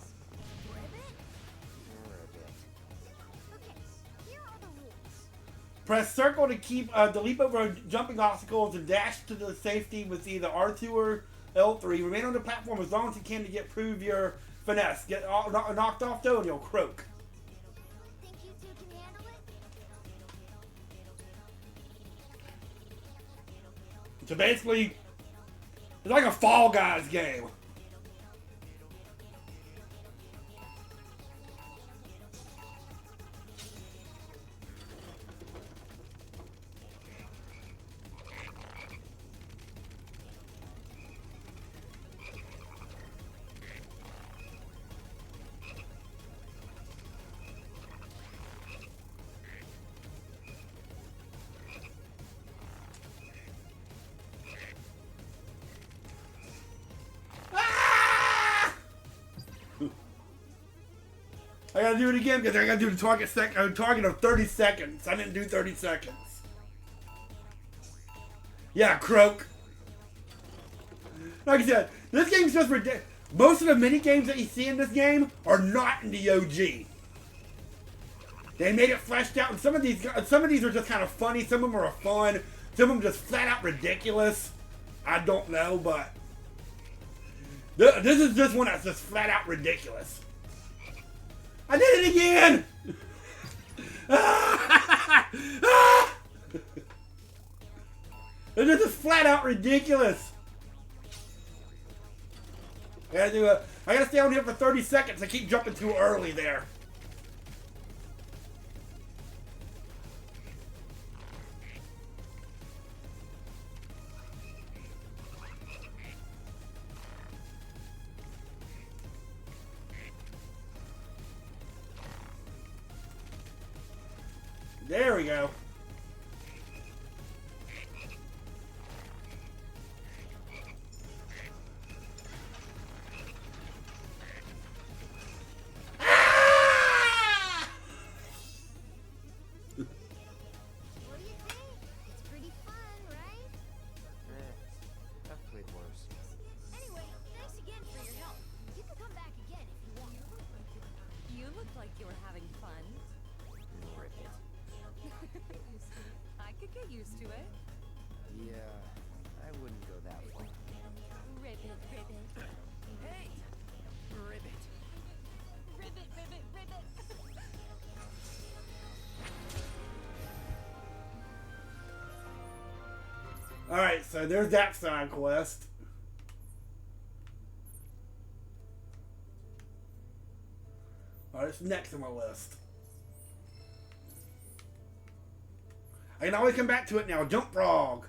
Press circle to keep to leap over jumping obstacles and dash to the safety with either R2 or L3. Remain on the platform as long as you can to prove your finesse. Get knocked off though and you'll croak. Think you two can handle it? So basically, it's like a Fall Guys game. I gotta do it again because I gotta do the target of 30 seconds. I didn't do 30 seconds. Yeah, croak. Like I said, this game's just ridiculous. Most of the mini games that you see in this game are not in the OG. They made it fleshed out, and some of these are just kind of funny. Some of them are fun. Some of them just flat out ridiculous. I don't know, but this is just one that's just flat out ridiculous. I did it again! This is flat out ridiculous. I gotta stay on here for 30 seconds. I keep jumping too early there. There we go. What do you think? It's pretty fun, right? I've played worse. Anyway, thanks again for your help. You can come back again if you want. You look like you were having fun. Rip it. I could get used to it. Yeah, I wouldn't go that far. Ribbit, ribbit. Hey! Ribbit. Ribbit, ribbit, ribbit. Alright, so there's that side quest. Alright, it's next on my list. I can always come back to it now. Jump frog.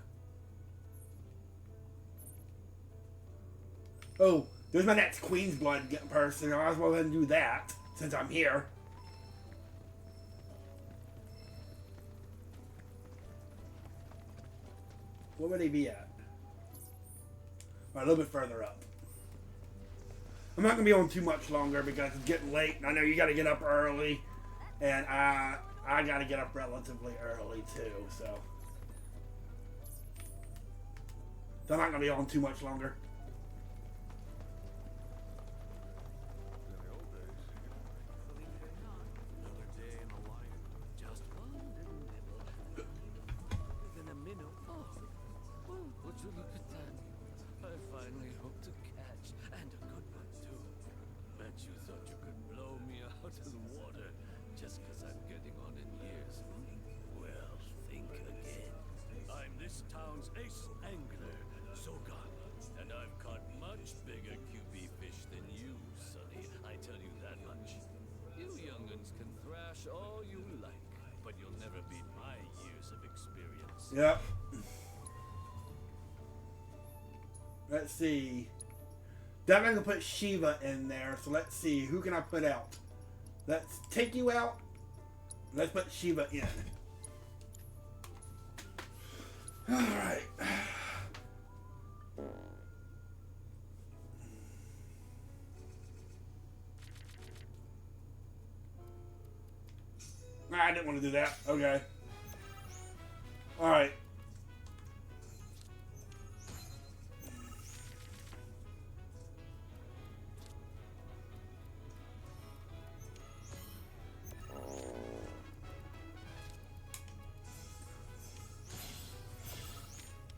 Oh, there's my next Queen's Blood person. I might as well go ahead and do that since I'm here. What would they be at? All right, a little bit further up. I'm not going to be on too much longer because it's getting late. And I know you got to get up early. And I got to get up relatively early too, so I'm not going to be on too much longer. Another day in the life. Just one little nibble. Within a minute. Oh, would you look at that? I finally hope to catch, and a good one too. Bet you thought you could blow me out of the water just because I'm getting on in years. Well, think again. I'm this town's ace angler, Zogan, and I've caught much bigger QB fish than you, Sonny. I tell you that much. You young'uns can thrash all you like, but you'll never beat my years of experience. Yep. Let's see. Definitely gonna put Shiva in there. So let's see. Who can I put out? Let's take you out. Let's put Shiva in. Alright. I didn't want to do that. Okay. Alright.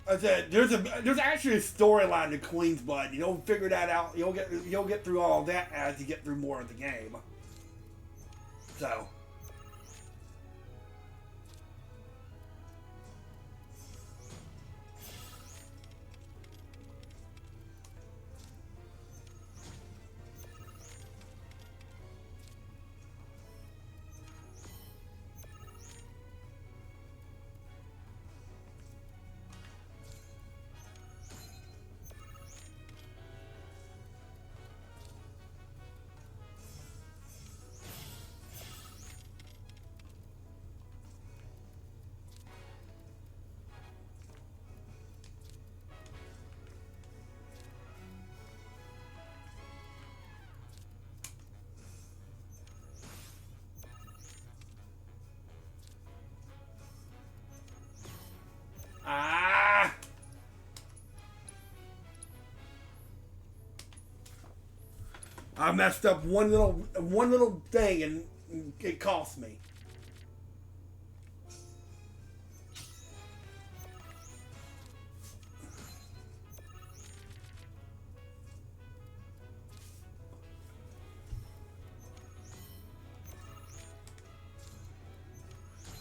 I said there's actually a storyline to Queen's Blood. You'll figure that out. You'll get through all of that as you get through more of the game. So. I messed up one little thing and it cost me.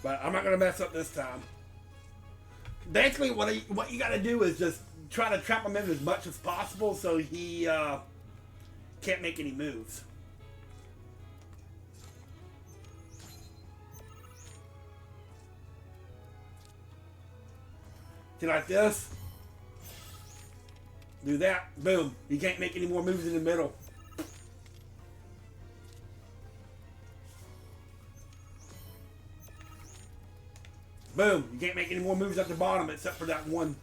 But I'm not gonna mess up this time. Basically, what you gotta do is just try to trap him in as much as possible so he can't make any moves. See, like this. Do that. Boom. You can't make any more moves in the middle. Boom. You can't make any more moves at the bottom except for that one.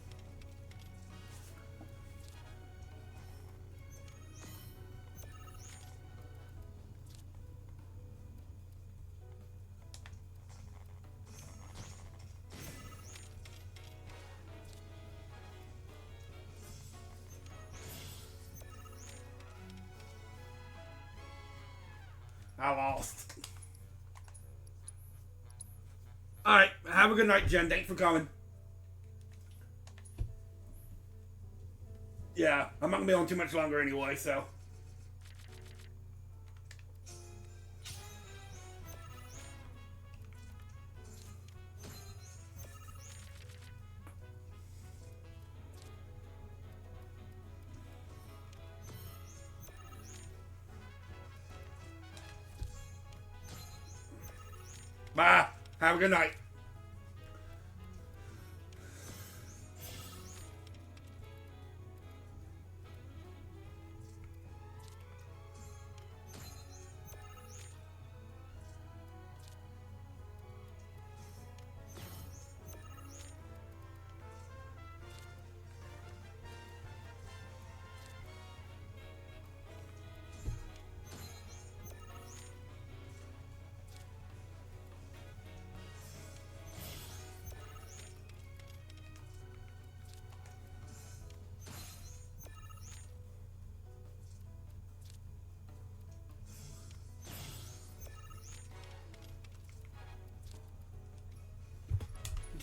I lost. Alright, have a good night, Jen. Thanks for coming. Yeah, I'm not going to be on too much longer anyway, so. Bye. Have a good night.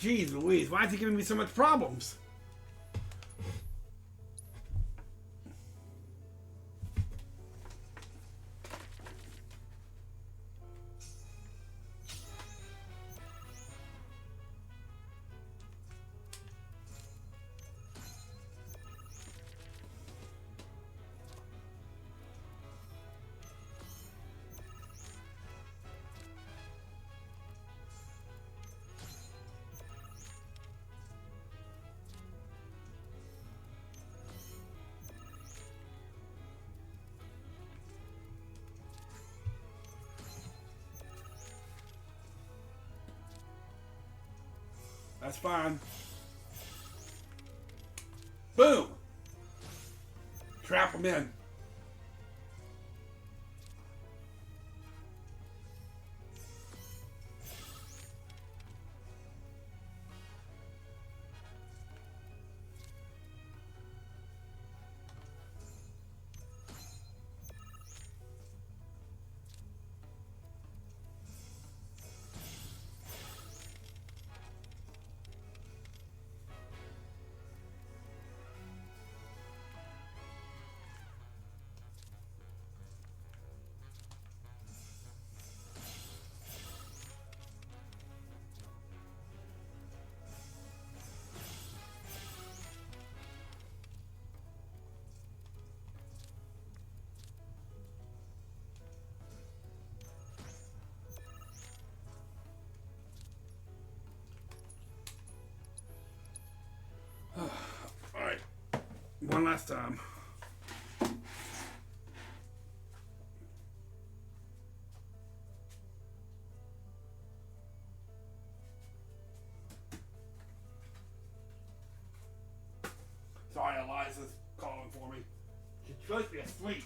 Jeez Louise, why is he giving me so much problems? That's fine. Boom! Trap him in. done last time. Sorry, Eliza's calling for me. She's supposed to be asleep.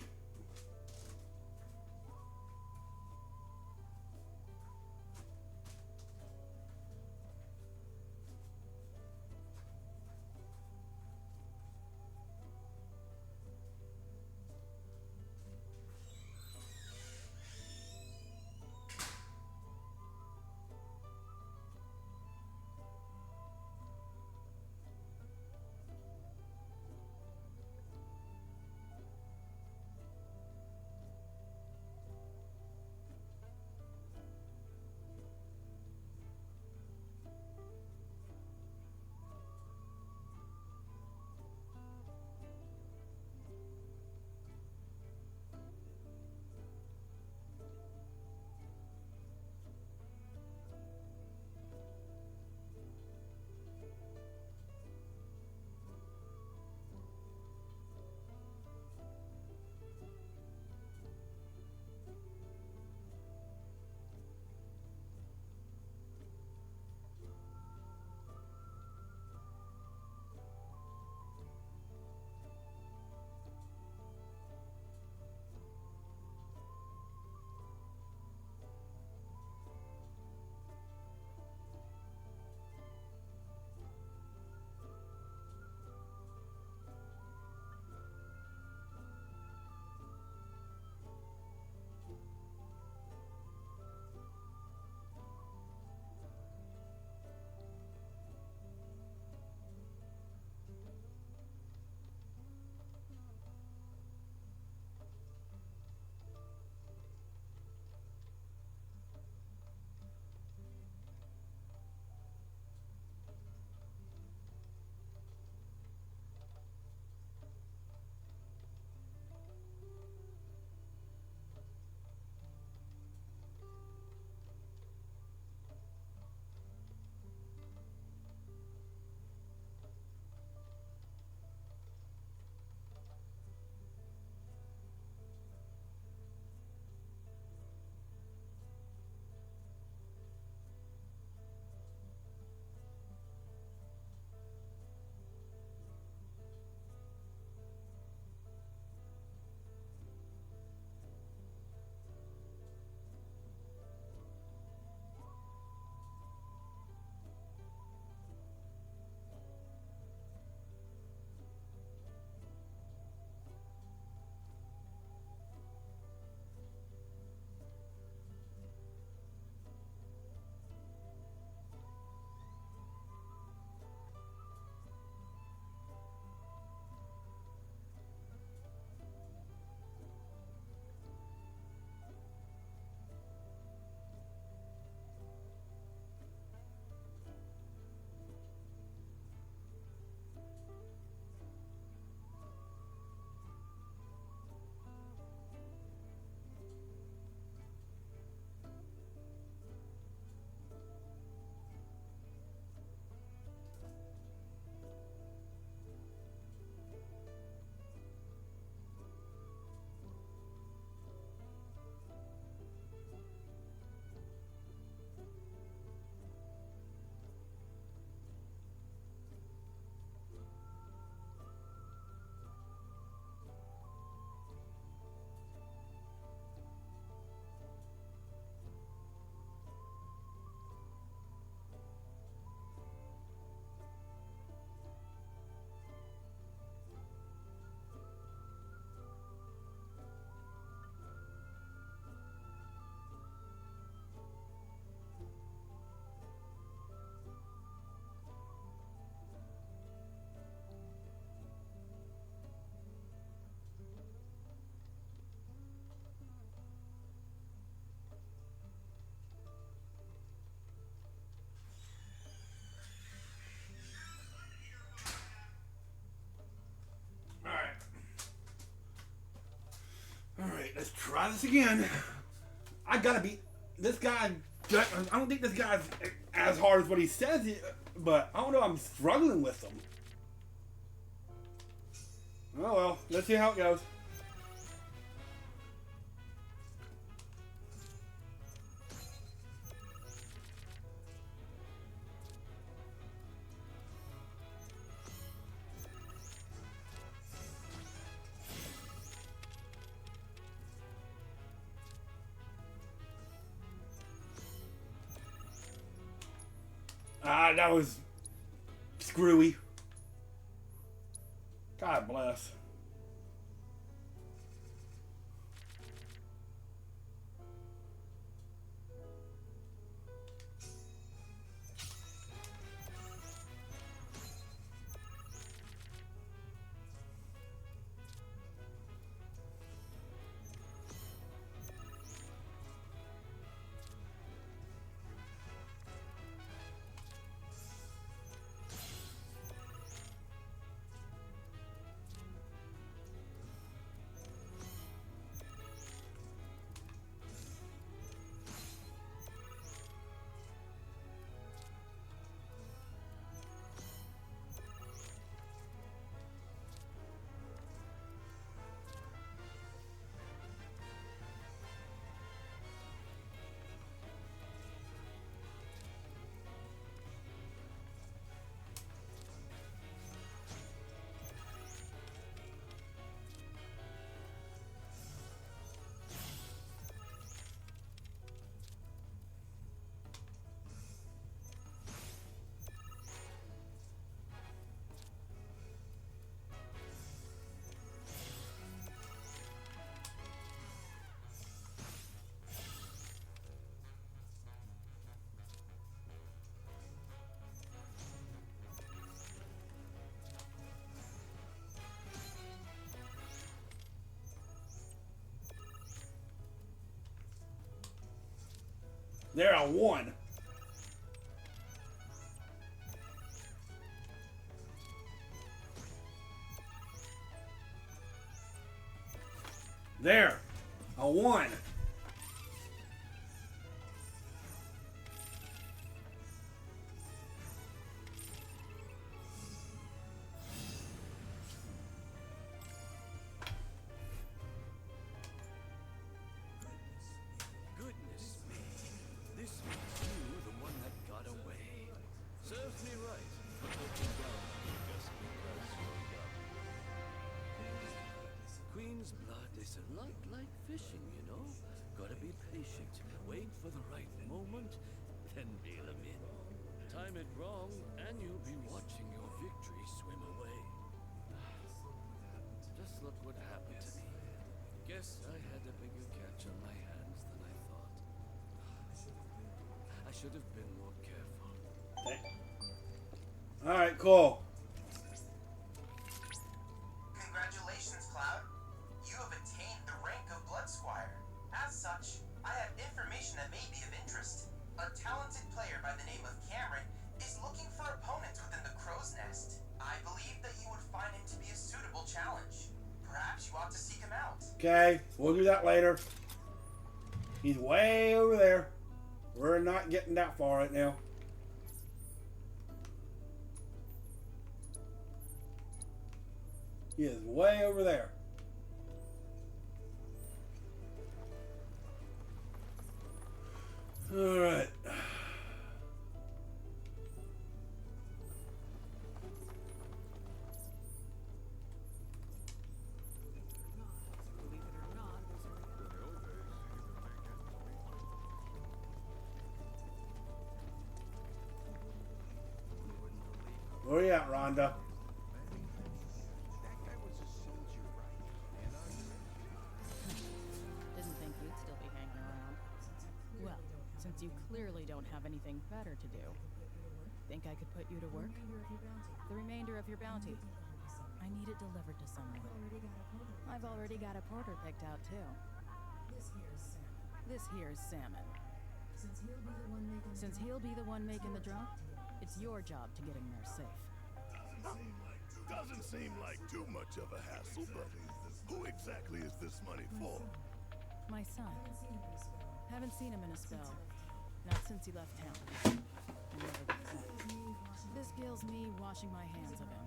Let's try this again. I gotta beat this guy. I don't think this guy's as hard as what he says, but I don't know. I'm struggling with him. Oh well, let's see how it goes. Ah, that was screwy. God bless. There, I won. There, I won. Goodness me. This makes you the one that got away. Serves me right for taking down you just because you're young. Queen's blood is a lot like fishing, you know? Gotta be patient, wait for the right moment, then reel 'em in. Time it wrong, and you'll be watching your victory swim away. Just look what happened to me. Guess I had a bigger catch on my hands than I thought. I should have been more careful. Alright, cool. Congratulations, Cloud. You have attained the rank of Blood Squire. As such, I have information that may be of interest. A talented player by the name of Cameron is looking for opponents within the Crow's Nest. I believe that you would find him to be a suitable challenge. Perhaps you ought to seek him out. Okay, we'll do that later. He's way over there. We're not getting that far right now. He is way over there. All right. Where you at, Rhonda? Didn't think you'd still be hanging around. Well, since you clearly don't have anything better to do, think I could put you to work? The remainder of your bounty. I need it delivered to someone. I've already got a porter picked out, too. This here's Salmon. Since he'll be the one making the drop, it's your job to get him there safe. Doesn't seem like too much of a hassle, but who exactly is this money for? My son. Haven't seen him in a spell. Not since he left town. I never looked back. This kills me washing my hands of him.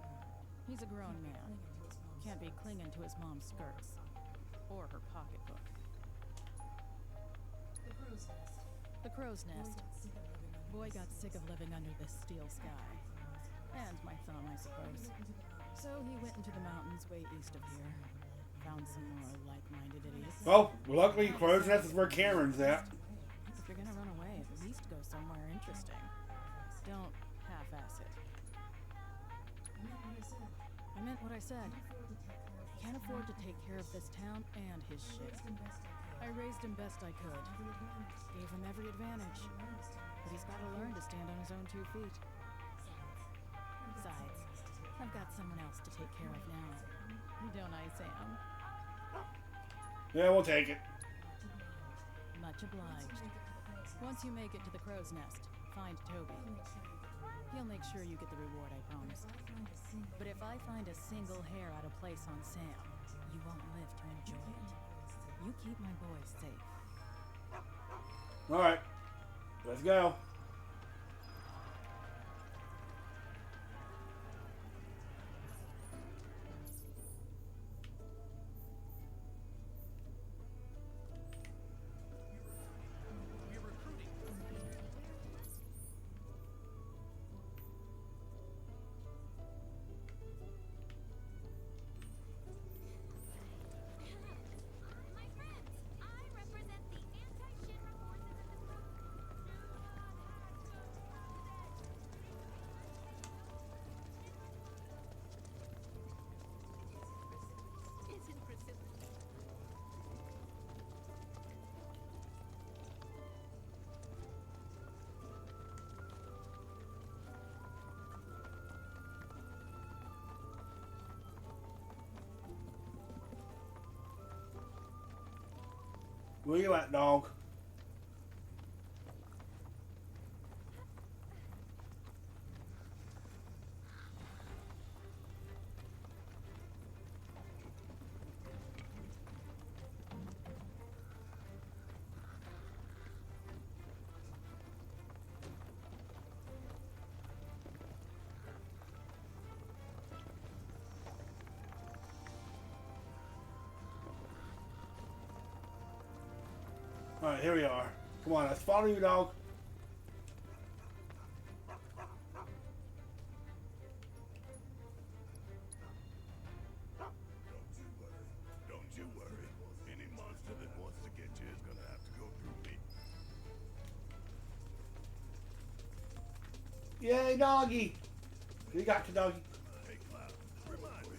He's a grown man. can't be clinging to his mom's skirts. Or her pocketbook. The crow's nest. Boy got sick of living under this steel sky. And my thumb, I suppose. So he went into the mountains way east of here. Found some more like-minded idiots. Well, luckily Crow's Nest is where Cameron's at. If you're gonna run away, at least go somewhere interesting. Don't half-ass it. I meant what I said. Can't afford to take care of this town and his shit. I raised him best I could. Gave him every advantage. But he's gotta learn to stand on his own 2 feet. Besides, I've got someone else to take care of now. Don't I, Sam? Yeah, we'll take it. Much obliged. Once you make it to the crow's nest, find Toby. He'll make sure you get the reward, I promise. But if I find a single hair out of place on Sam, you won't live to enjoy it. You keep my boys safe. Alright. Let's go. Where you at, dog? Alright, here we are. Come on, let's follow you, dog. Don't you worry. Any monster that wants to get you is gonna have to go through me. Yay, doggy. You got your doggy. Hey, Cloud, remind me,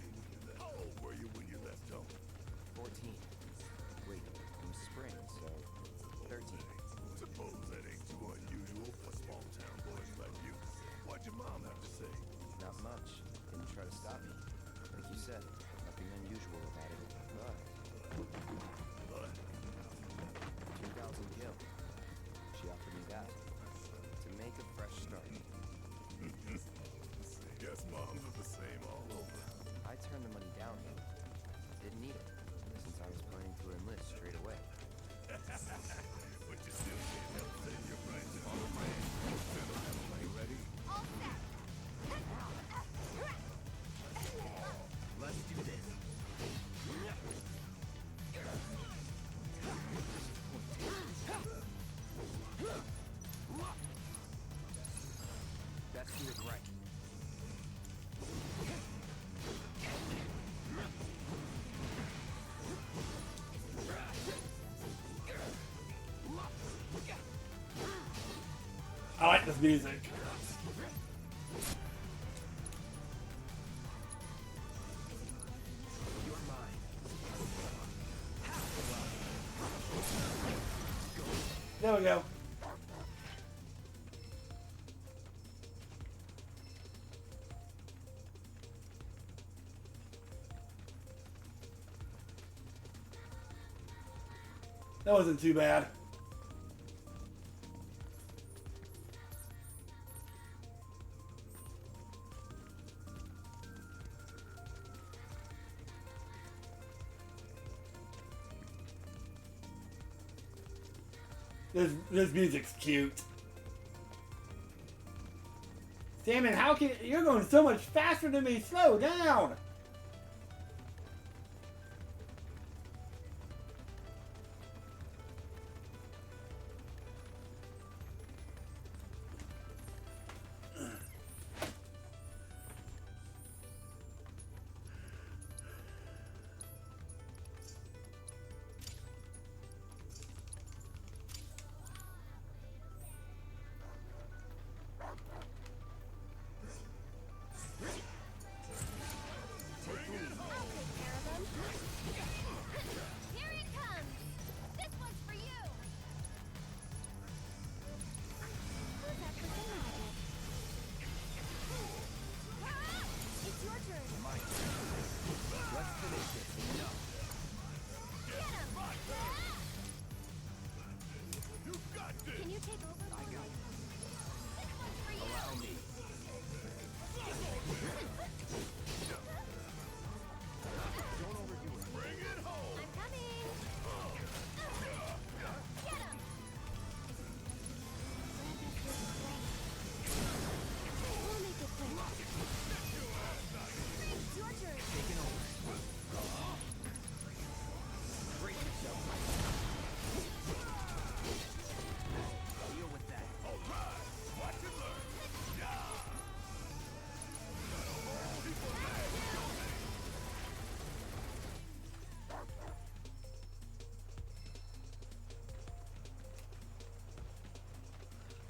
how old were you when you left home? 14. Wait, it was spring, so 13. Suppose that ain't too unusual for small town boys like you. What'd your mom have to say? Not much. Didn't try to stop me. Like you said, nothing unusual about it. But 2,000 gil. She offered me that. To make a fresh start. Guess moms are the same all over. I turned the money down, though. Didn't need it, since I was planning to enlist straight away. But you still can't help saying you're right to all the way. Are you ready? Let's do this. That's do it right. I like this music. You're mine. There we go. That wasn't too bad. This music's cute. Damn it, how can you're going so much faster than me? Slow down.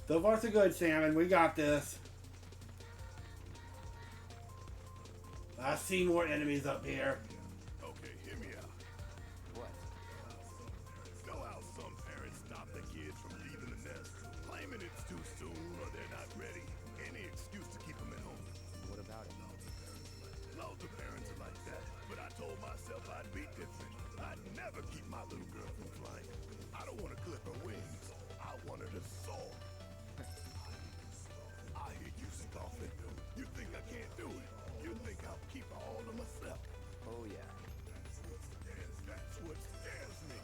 So far so good, Salmon. We got this. I see more enemies up here. Okay, hear me out. What? Know how some parents stop their kids from leaving the nest, claiming it's too soon or they're not ready. Any excuse to keep them at home. What about it? Loads of parents are like that, but I told myself I'd be different. I'd never keep my little girl from flying. I don't want to clip her wings. I want her to soar. I hear you scoffing. You think I can't do it? You think I'll keep her all to myself? Oh yeah. And that's what scares me.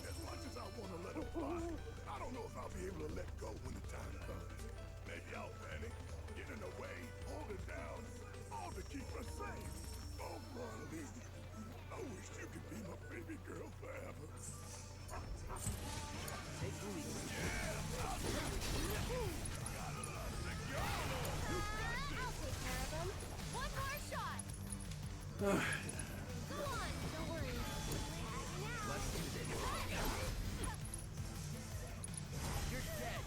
As much as I want to let her fly, I don't know if I'll be able to let go when the time comes. Maybe I'll panic, get in her way, hold her down, all to keep her safe. Oh, Marley, I wish you could be my baby girl forever. Take the lead. I'll take care of him. One more shot. Go on, don't worry. You're dead.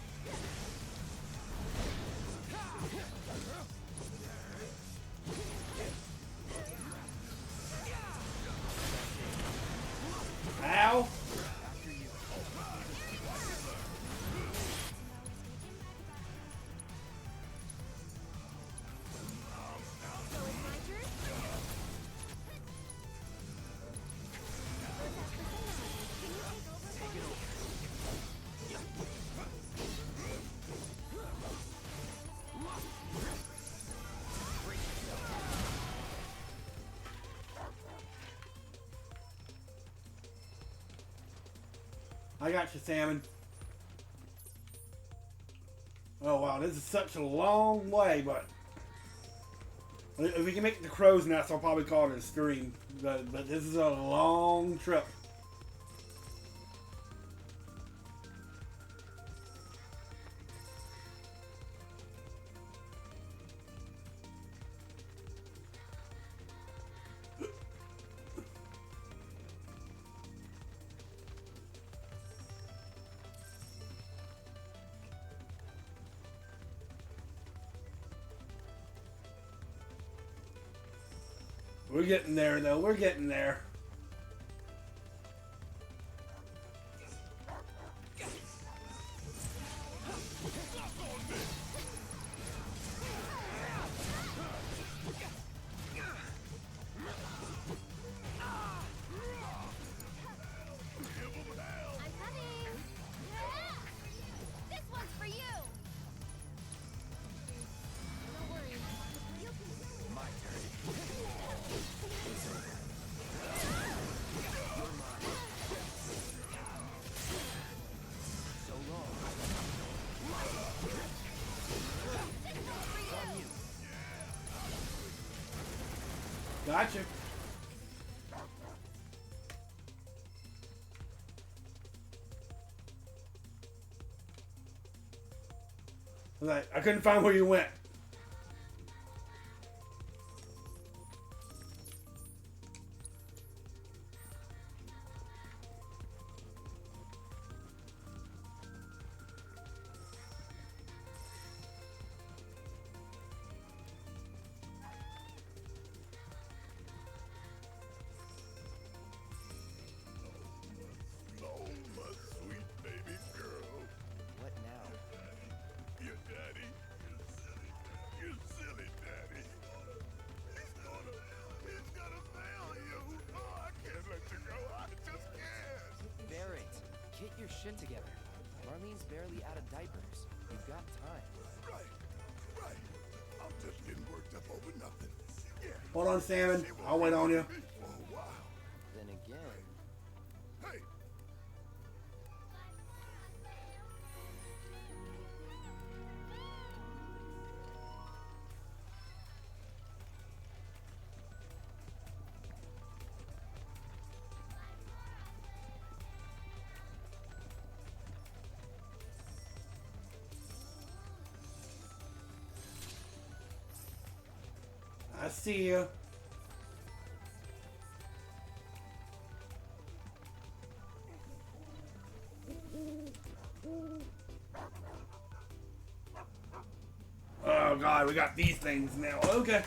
Ow! After you. So it's my turn? Let's ask for some knowledge. Can you take over for me? I got you, Salmon. Oh wow, this is such a long way, but if we can make it to Crow's Nest, I'll probably call it a stream. But this is a long trip. We're getting there, though. We're getting there. I'm coming. This one's for you. Don't worry. You can. My turn. So long. On you. Gotcha. I couldn't find where you went. Oh, my sweet baby girl. What now? Your daddy. You silly daddy. He's gonna fail you. Oh, I can't let you go. I just can't. Barrett, get your shit together. Marlene's barely out of diapers. You've got time. Right. I'm just getting worked up over nothing. Yeah. Hold on, Salmon. I'll wait on you. For a while. Then again, Hey. I see you. god, we got these things now. Okay.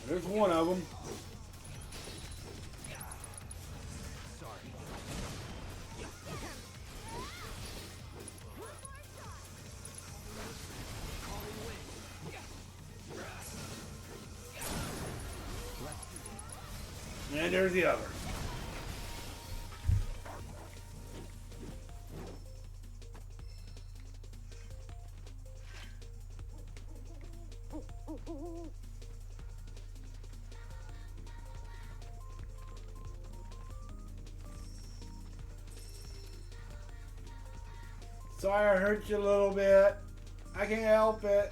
There's one of them. And there's the other. Sorry I hurt you a little bit. I can't help it.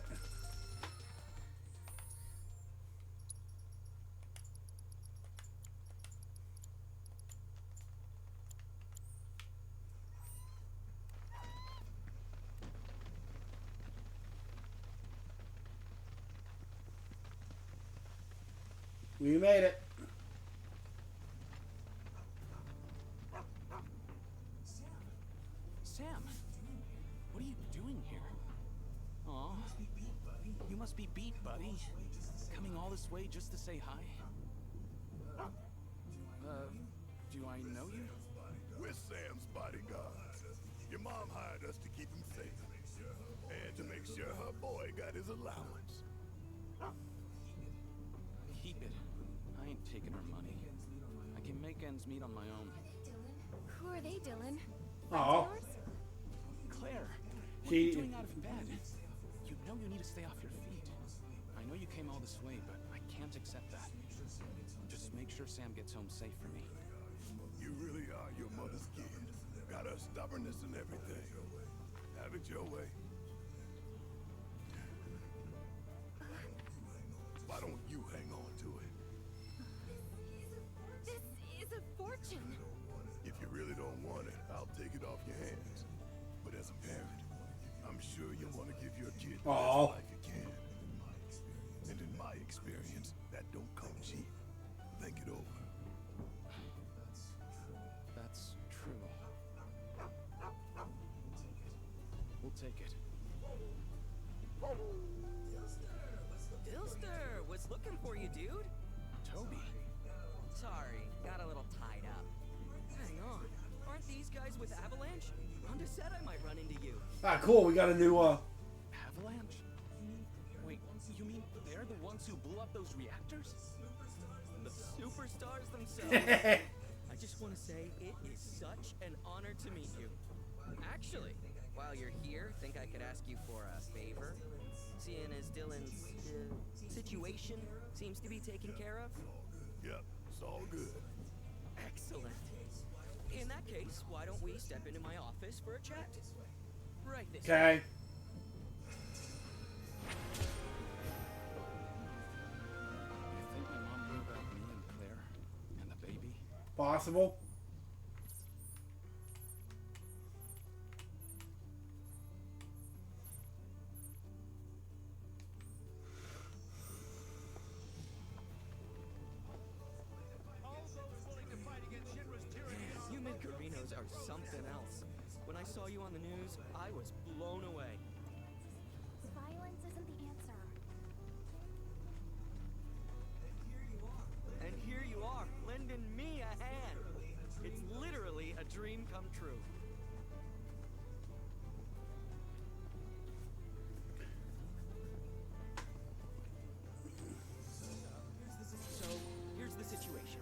We made it. Sam, what are you doing here? Aw, you must be beat, buddy. Coming all this way just to say hi? Do I know you? We're Sam's bodyguards. Your mom hired us to keep him safe. And to make sure her boy got his allowance. Keep it. I ain't taking her money. I can make ends meet on my own. Who are they, Dylan? Oh. Claire, what are you doing out of bed? You know you need to stay off your feet. I know you came all this way, but I can't accept that. Just make sure Sam gets home safe for me. You really are your mother's kid. Got her stubbornness and everything. Have it your way. Why don't you hang on to it? This is a fortune. If you really don't want it, I'll take it off your hands. But as a parent, I'm sure you want to give your kid the best life you can. And in my experience, that don't come cheap. Think it over. That's true. We'll take it. Dilster was looking for you, dude. Toby. Sorry, got a little tied up. Hang on, aren't these guys with Avalanche? Rhonda said I might run into you. Ah, cool. We got a new Avalanche? Wait, you mean they're the ones who blew up those reactors? The superstars themselves. I just want to say it is such an honor to meet you. Actually, while you're here, think I could ask you for a favor? seeing as Dylan's situation seems to be taken care of? Yep, it's all good. Excellent. In that case, why don't we step into my office for a chat? Right this way. Okay. You think my mom knew about me and Claire and the baby? Possible. You mid-Carinos are something else. When I saw you on the news, I was blown away. Violence isn't the answer. And here you are, lending me a hand. It's literally a dream come true. So, here's the situation.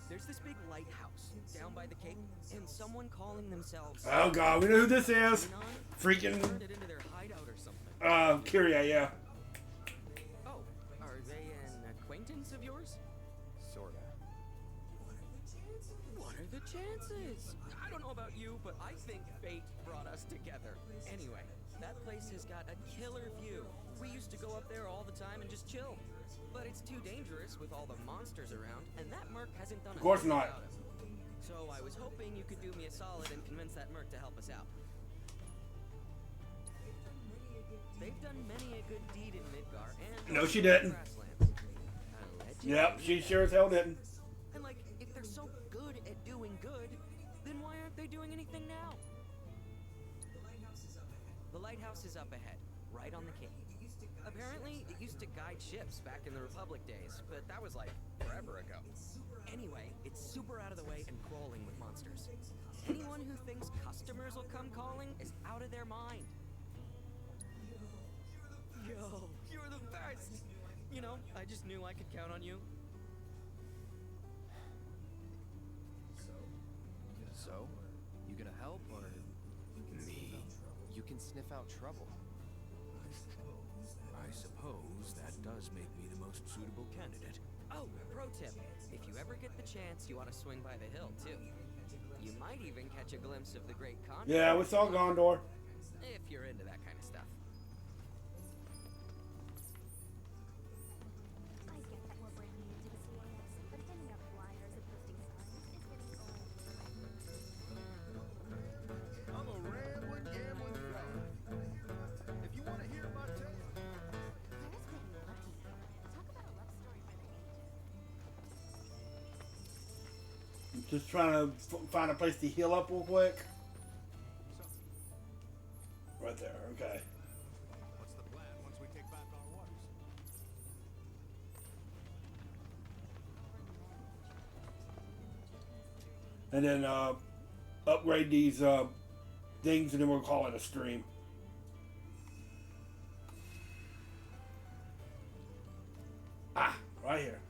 There's this big lighthouse down by the cape, and someone calling themselves... Oh god, we know who this is. Freaking turned it into their hideout or something. Kyria, yeah. Oh, are they an acquaintance of yours? Sorta. What are the chances? I don't know about you, but I think fate brought us together. Anyway, that place has got a killer view. We used to go up there all the time and just chill. But it's too dangerous with all the monsters around, and that merc hasn't done a Of course thing not. about it. So I was hoping you could do me a solid and convince that merc to help us out. They've done many a good deed in Midgar and No, she didn't. Grasslands. Yep, she sure as hell didn't. And like, if they're so good at doing good, then why aren't they doing anything now? The lighthouse is up ahead, right on the cape. Apparently, it used to guide ships back in the Republic days, but that was like forever ago. Anyway, it's super out of the way and crawling with monsters. Anyone who thinks customers will come calling is out of their mind. Yo, you're the best! You know, I just knew I could count on you. So? You gonna help, or... Me? You can sniff out trouble. I suppose that does make me the most suitable candidate. Oh, pro tip. If you ever get the chance, you ought to swing by the hill, too. You might even catch a glimpse of the Great Condor. Yeah, we saw Gondor. If you're into that kind of stuff. I get that we're brand new to the CAS, but sending up flyers and posting signs is getting old. I'm a rambling, gambling fella. If you want to hear my tale... Claire's getting lucky. Talk about a love story for the ages. Just trying to find a place to heal up real quick. Right there, okay. What's the plan once we take back our waters? And then upgrade these things, and then we'll call it a stream. Ah, right here.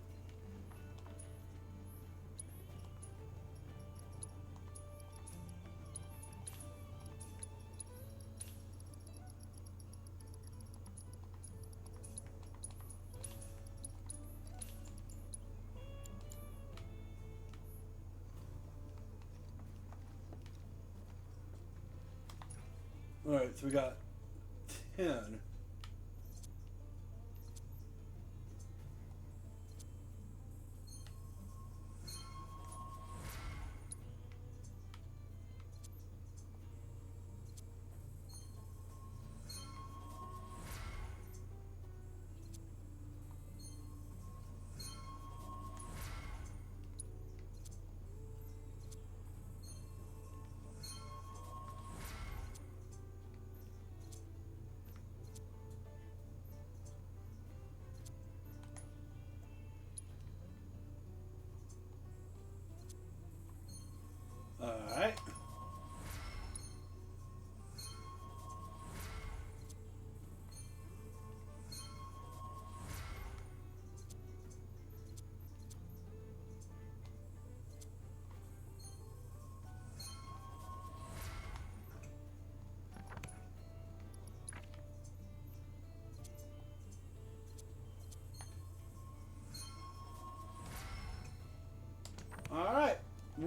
Alright, so we got 10.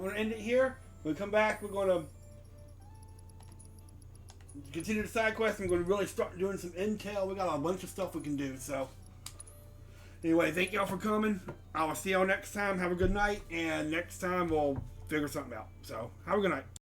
we're gonna end it here. When we come back, we're gonna continue the side quest. I'm gonna really start doing some intel. We got a bunch of stuff we can do. So anyway, thank y'all for coming. I will see y'all next time. Have a good night, and next time we'll figure something out. So have a good night.